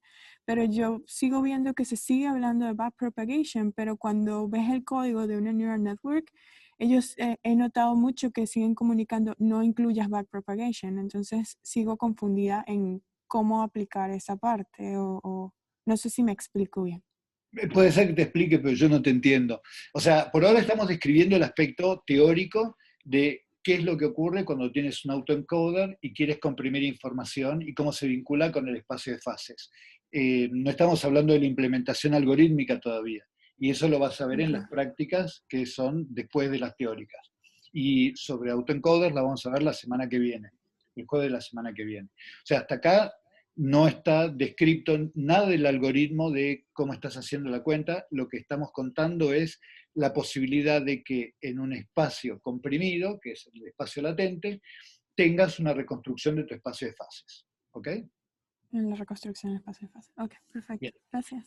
Pero yo sigo viendo que se sigue hablando de backpropagation, pero cuando ves el código de una neural network, ellos he notado mucho que siguen comunicando no incluyas backpropagation. Entonces sigo confundida en cómo aplicar esa parte o no sé si me explico bien. Puede ser que te explique, pero yo no te entiendo. O sea, por ahora estamos describiendo el aspecto teórico de qué es lo que ocurre cuando tienes un autoencoder y quieres comprimir información y cómo se vincula con el espacio de fases. No estamos hablando de la implementación algorítmica todavía, y eso lo vas a ver en las prácticas que son después de las teóricas. Y sobre autoencoders la vamos a ver la semana que viene, el jueves de la semana que viene. O sea, hasta acá no está descrito nada del algoritmo de cómo estás haciendo la cuenta. Lo que estamos contando es la posibilidad de que en un espacio comprimido, que es el espacio latente, tengas una reconstrucción de tu espacio de fases. ¿Ok? En la reconstrucción del espacio de fases. Ok, perfecto. Bien. Gracias.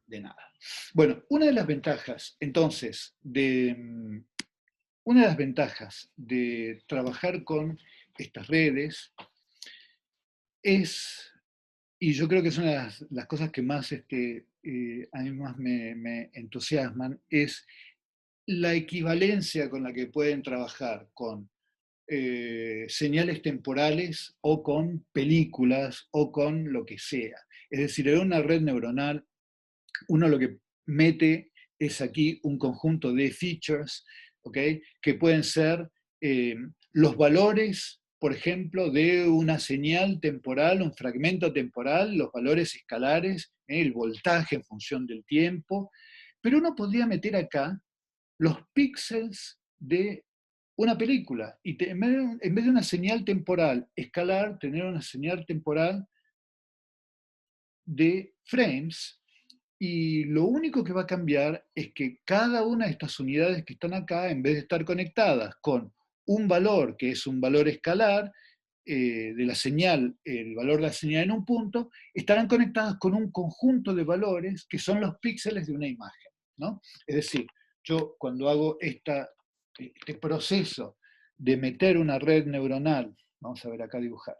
De nada. Bueno, una de las ventajas, entonces, una de las ventajas de trabajar con estas redes es, y yo creo que es una de las cosas que más a mí más me entusiasman, es la equivalencia con la que pueden trabajar con señales temporales o con películas o con lo que sea. Es decir, en una red neuronal, uno lo que mete es aquí un conjunto de features, ¿okay?, que pueden ser los valores, por ejemplo, de una señal temporal, un fragmento temporal, los valores escalares, el voltaje en función del tiempo, pero uno podría meter acá los píxeles de una película, y en vez de una señal temporal escalar, tener una señal temporal de frames, y lo único que va a cambiar es que cada una de estas unidades que están acá, en vez de estar conectadas con un valor, que es un valor escalar, de la señal, el valor de la señal en un punto, estarán conectadas con un conjunto de valores que son los píxeles de una imagen, ¿no? Es decir, yo cuando hago este proceso de meter una red neuronal, vamos a ver acá dibujar,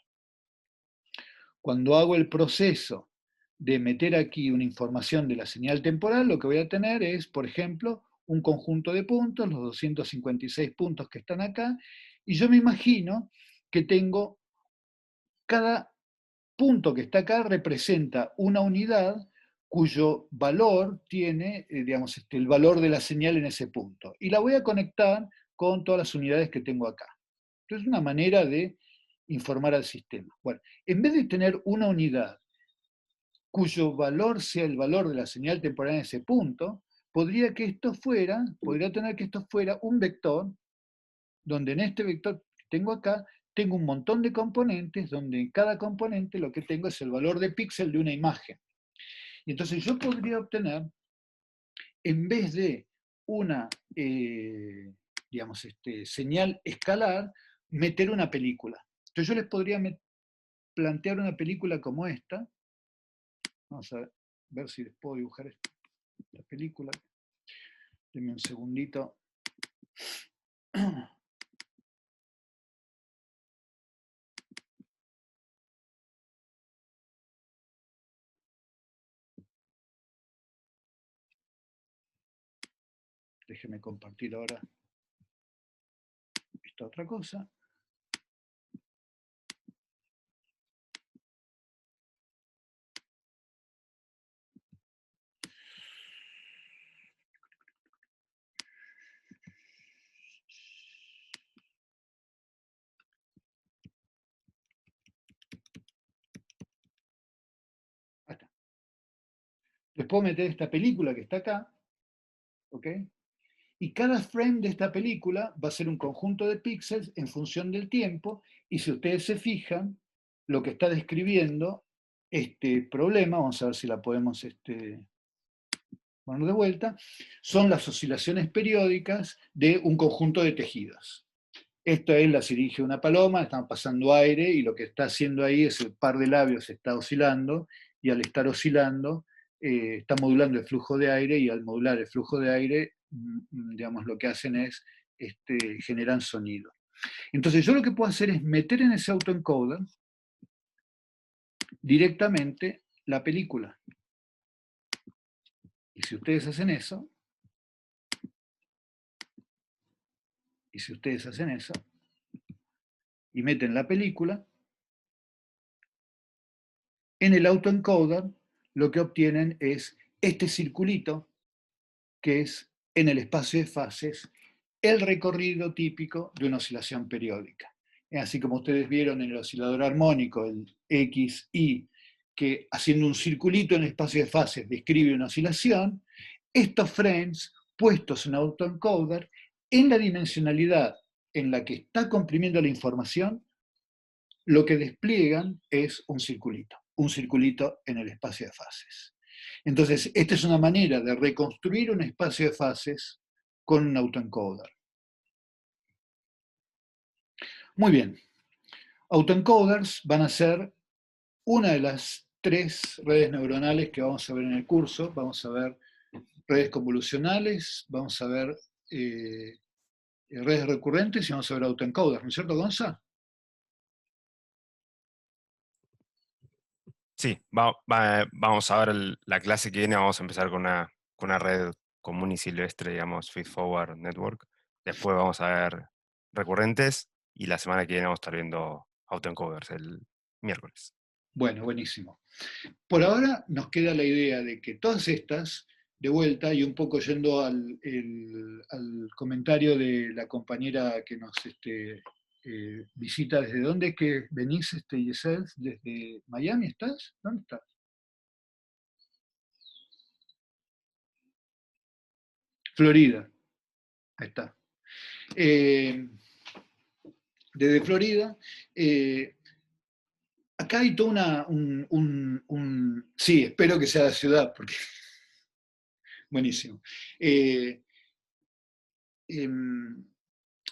cuando hago el proceso de meter aquí una información de la señal temporal, lo que voy a tener es, por ejemplo, un conjunto de puntos, los 256 puntos que están acá, y yo me imagino que tengo, cada punto que está acá representa una unidad cuyo valor tiene, digamos, el valor de la señal en ese punto. Y la voy a conectar con todas las unidades que tengo acá. Entonces es una manera de informar al sistema. Bueno, en vez de tener una unidad cuyo valor sea el valor de la señal temporal en ese punto, podría tener que esto fuera un vector, donde en este vector que tengo acá, tengo un montón de componentes, donde en cada componente lo que tengo es el valor de píxel de una imagen. Y entonces yo podría obtener, en vez de una digamos, señal escalar, meter una película. Entonces yo les podría plantear una película como esta. Vamos a ver si les puedo dibujar esta película. Denme un segundito. Déjeme compartir ahora esta otra cosa. Ahí está. Les puedo meter esta película que está acá, ¿ok? Y cada frame de esta película va a ser un conjunto de píxeles en función del tiempo, y si ustedes se fijan, lo que está describiendo este problema, vamos a ver si la podemos poner de vuelta, son las oscilaciones periódicas de un conjunto de tejidos. Esta es la siringe de una paloma, están pasando aire, y lo que está haciendo ahí es el par de labios está oscilando, y al estar oscilando, está modulando el flujo de aire, y al modular el flujo de aire, digamos, lo que hacen es, generan sonido. Entonces yo lo que puedo hacer es meter en ese autoencoder directamente la película. Y si ustedes hacen eso, y meten la película, en el autoencoder lo que obtienen es este circulito, que es, en el espacio de fases, el recorrido típico de una oscilación periódica. Así como ustedes vieron en el oscilador armónico, el XY, que haciendo un circulito en el espacio de fases describe una oscilación, estos frames puestos en autoencoder, en la dimensionalidad en la que está comprimiendo la información, lo que despliegan es un circulito en el espacio de fases. Entonces, esta es una manera de reconstruir un espacio de fases con un autoencoder. Muy bien. Autoencoders van a ser una de las 3 redes neuronales que vamos a ver en el curso. Vamos a ver redes convolucionales, vamos a ver redes recurrentes y vamos a ver autoencoders, ¿no es cierto, Gonza? Sí, vamos a ver la clase que viene, vamos a empezar con una red común y silvestre, digamos, feedforward network. Después vamos a ver recurrentes, y la semana que viene vamos a estar viendo autoencoders el miércoles. Bueno, buenísimo. Por ahora nos queda la idea de que todas estas, de vuelta, y un poco yendo al comentario de la compañera que nos visita. ¿Desde dónde es que venís, Giselle? ¿Desde Miami estás? ¿Dónde estás? Florida. Ahí está. Desde Florida. Acá hay toda sí, espero que sea la ciudad, porque... Buenísimo.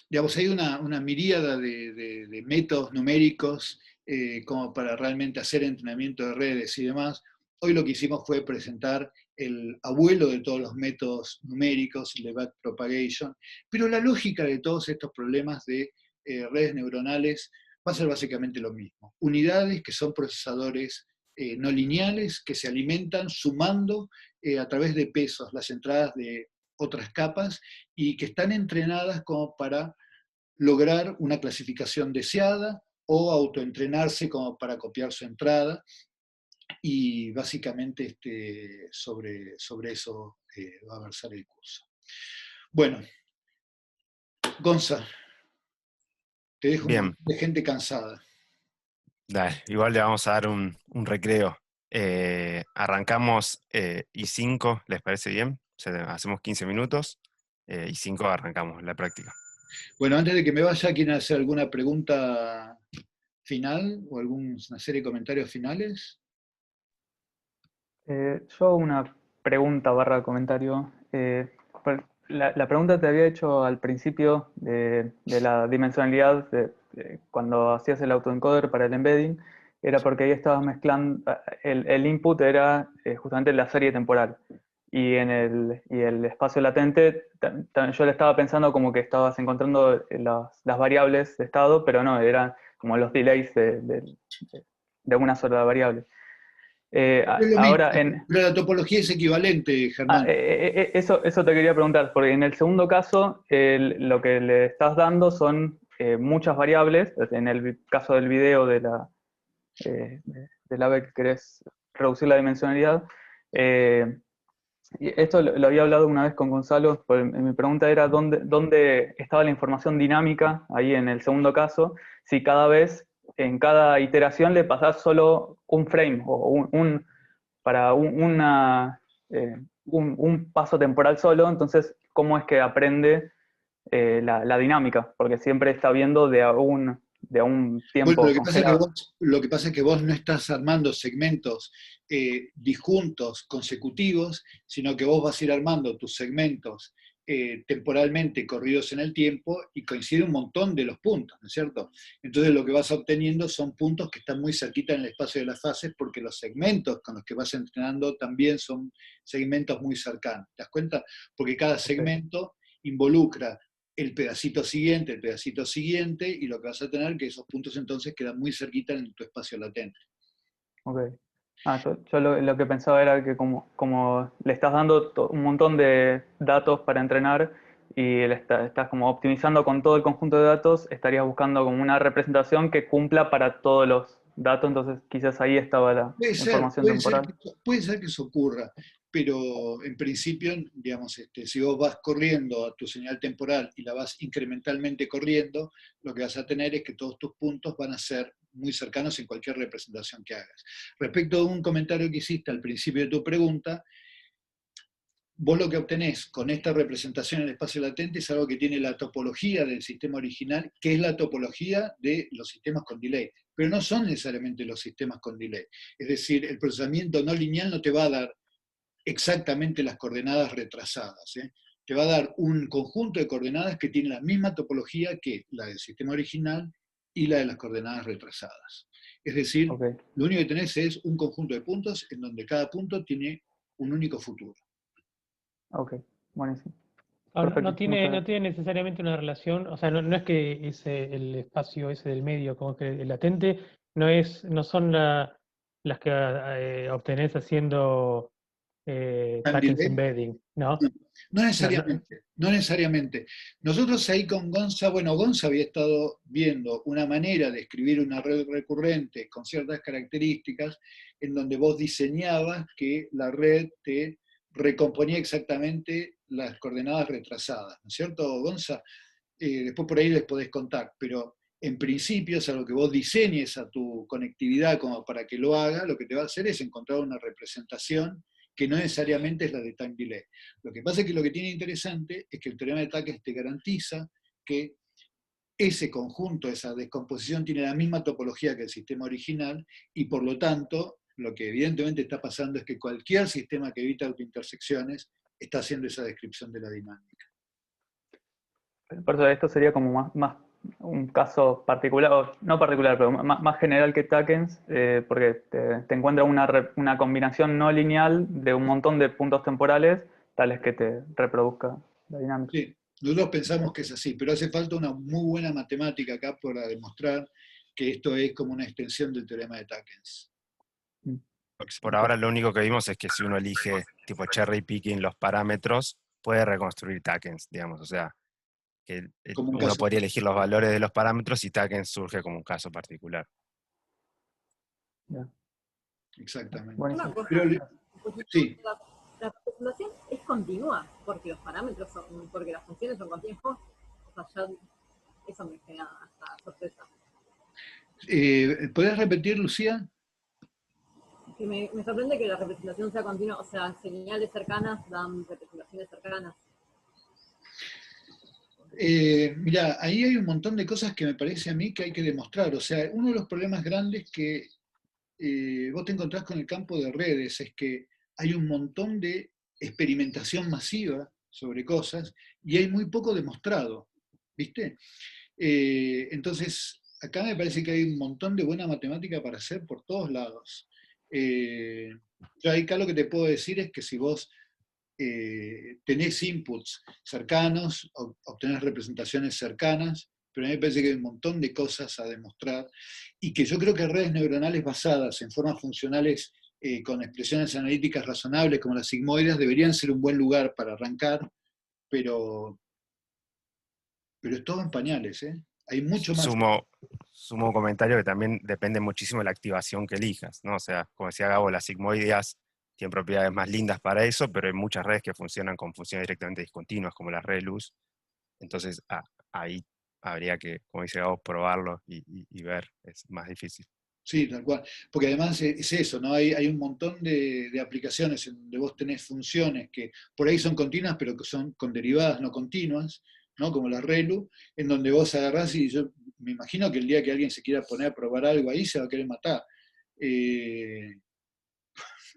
Digamos, hay una miríada de métodos numéricos como para realmente hacer entrenamiento de redes y demás. Hoy lo que hicimos fue presentar el abuelo de todos los métodos numéricos, el de backpropagation, pero la lógica de todos estos problemas de redes neuronales va a ser básicamente lo mismo. Unidades que son procesadores no lineales, que se alimentan sumando a través de pesos las entradas de otras capas y que están entrenadas como para lograr una clasificación deseada o autoentrenarse como para copiar su entrada, y básicamente sobre eso va a versar el curso. Bueno, Gonza, te dejo un montón de gente cansada. Dale, igual le vamos a dar un recreo. Arrancamos I5, ¿les parece bien? O sea, hacemos 15 minutos, I5 arrancamos la práctica. Bueno, antes de que me vaya, ¿quieren hacer alguna pregunta final o alguna serie de comentarios finales? Yo una pregunta / comentario. La pregunta te había hecho al principio de la dimensionalidad cuando hacías el autoencoder para el embedding, era porque ahí estabas mezclando, el input era justamente la serie temporal, y el espacio latente, yo le estaba pensando como que estabas encontrando las variables de estado, pero no, eran como los delays de una sola variable. Ahora, pero la topología es equivalente, Germán. Eso te quería preguntar, porque en el segundo caso lo que le estás dando son muchas variables. En el caso del video del AVE que querés reducir la dimensionalidad, y esto lo había hablado una vez con Gonzalo, mi pregunta era ¿dónde estaba la información dinámica ahí en el segundo caso? Si cada vez, en cada iteración le pasás solo un frame o para un paso temporal solo, entonces ¿cómo es que aprende la dinámica? Porque siempre está viendo de a un tiempo congelado. Lo que pasa es que vos no estás armando segmentos disjuntos, consecutivos, sino que vos vas a ir armando tus segmentos temporalmente corridos en el tiempo, y coincide un montón de los puntos, ¿no es cierto? Entonces lo que vas obteniendo son puntos que están muy cerquita en el espacio de las fases, porque los segmentos con los que vas entrenando también son segmentos muy cercanos. ¿Te das cuenta? Porque cada segmento involucra el pedacito siguiente, y lo que vas a tener que esos puntos entonces quedan muy cerquita en tu espacio latente. Ok. Yo lo que pensaba era que como le estás dando un montón de datos para entrenar y estás como optimizando con todo el conjunto de datos, estarías buscando como una representación que cumpla para todos los datos, entonces quizás ahí estaba la información temporal. Puede ser que eso ocurra, pero en principio, digamos, si vos vas corriendo a tu señal temporal y la vas incrementalmente corriendo, lo que vas a tener es que todos tus puntos van a ser muy cercanos en cualquier representación que hagas. Respecto a un comentario que hiciste al principio de tu pregunta, vos lo que obtenés con esta representación en el espacio latente es algo que tiene la topología del sistema original, que es la topología de los sistemas con delay, pero no son necesariamente los sistemas con delay. Es decir, el procesamiento no lineal no te va a dar exactamente las coordenadas retrasadas, ¿eh? Te va a dar un conjunto de coordenadas que tiene la misma topología que la del sistema original y la de las coordenadas retrasadas. Es decir, Lo único que tenés es un conjunto de puntos en donde cada punto tiene un único futuro. Ok, buenísimo. Ahora, no tiene necesariamente una relación, o sea, no es que el espacio ese del medio, como que el latente, no son las que obtenés haciendo trackings embedding, ¿no? No necesariamente, no necesariamente. Nosotros ahí con Gonza, Gonza había estado viendo una manera de escribir una red recurrente con ciertas características en donde vos diseñabas que la red te recomponía exactamente las coordenadas retrasadas, ¿no es cierto, Gonza? Después por ahí les podés contar, pero en principio, salvo que vos diseñes a tu conectividad como para que lo haga, lo que te va a hacer es encontrar una representación que no necesariamente es la de time delay. Lo que pasa es que lo que tiene interesante es que el teorema de Takens te garantiza que ese conjunto, esa descomposición, tiene la misma topología que el sistema original, y por lo tanto, lo que evidentemente está pasando es que cualquier sistema que evita autointersecciones está haciendo esa descripción de la dinámica. Por eso esto sería como más un caso particular, o no particular, pero más general que Takens, porque te encuentra una combinación no lineal de un montón de puntos temporales, tales que te reproduzca la dinámica. Sí, nosotros pensamos que es así, pero hace falta una muy buena matemática acá para demostrar que esto es como una extensión del teorema de Takens. Porque por ahora lo único que vimos es que si uno elige tipo cherry picking los parámetros, puede reconstruir Takens, digamos, o sea, que uno podría elegir los valores de los parámetros y Takens surge como un caso particular. Yeah. Exactamente. Una cosa, sí. La representación es continua, porque los parámetros son, porque las funciones son continuas. O sea, ya eso me genera hasta sorpresa. ¿Podés repetir, Lucía? Que me sorprende que la representación sea continua, o sea, señales cercanas dan representaciones cercanas. Mirá, ahí hay un montón de cosas que me parece a mí que hay que demostrar. O sea, uno de los problemas grandes que vos te encontrás con el campo de redes es que hay un montón de experimentación masiva sobre cosas y hay muy poco demostrado, ¿viste? Entonces, acá me parece que hay un montón de buena matemática para hacer por todos lados. Yo acá lo que te puedo decir es que si vos tenés inputs cercanos, obtenés representaciones cercanas, pero a mí me parece que hay un montón de cosas a demostrar, y que yo creo que redes neuronales basadas en formas funcionales con expresiones analíticas razonables como las sigmoides deberían ser un buen lugar para arrancar, pero es todo en pañales, ¿eh? Hay mucho más. Sumo un comentario que también depende muchísimo de la activación que elijas, ¿no? O sea, como decía Gabo, las sigmoideas tienen propiedades más lindas para eso, pero hay muchas redes que funcionan con funciones directamente discontinuas, como la red de luz. Entonces, ahí habría que, como dice Gabo, probarlo y ver, es más difícil. Sí, tal cual. Porque además es eso, ¿no? Hay un montón de aplicaciones en donde vos tenés funciones que por ahí son continuas, pero que son con derivadas no continuas, ¿no? Como la ReLU, en donde vos agarrás y yo me imagino que el día que alguien se quiera poner a probar algo ahí se va a querer matar.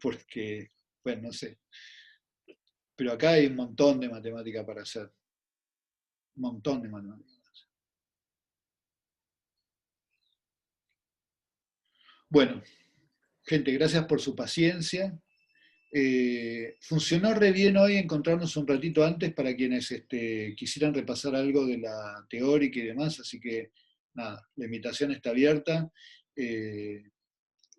Porque, bueno, no sé. Pero acá hay un montón de matemática para hacer. Un montón de matemática. Bueno, gente, gracias por su paciencia. Funcionó re bien hoy encontrarnos un ratito antes para quienes quisieran repasar algo de la teórica y demás, así que nada, la invitación está abierta. En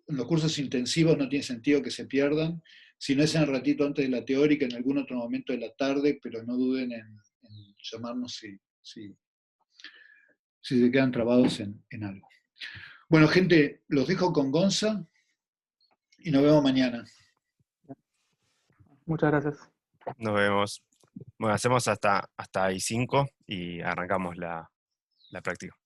los cursos intensivos no tiene sentido que se pierdan, si no es en el ratito antes de la teórica, en algún otro momento de la tarde, pero no duden en llamarnos si se quedan trabados en algo. Bueno, gente, los dejo con Gonza y nos vemos mañana. Muchas gracias. Nos vemos. Bueno, hacemos hasta I5 y arrancamos la práctica.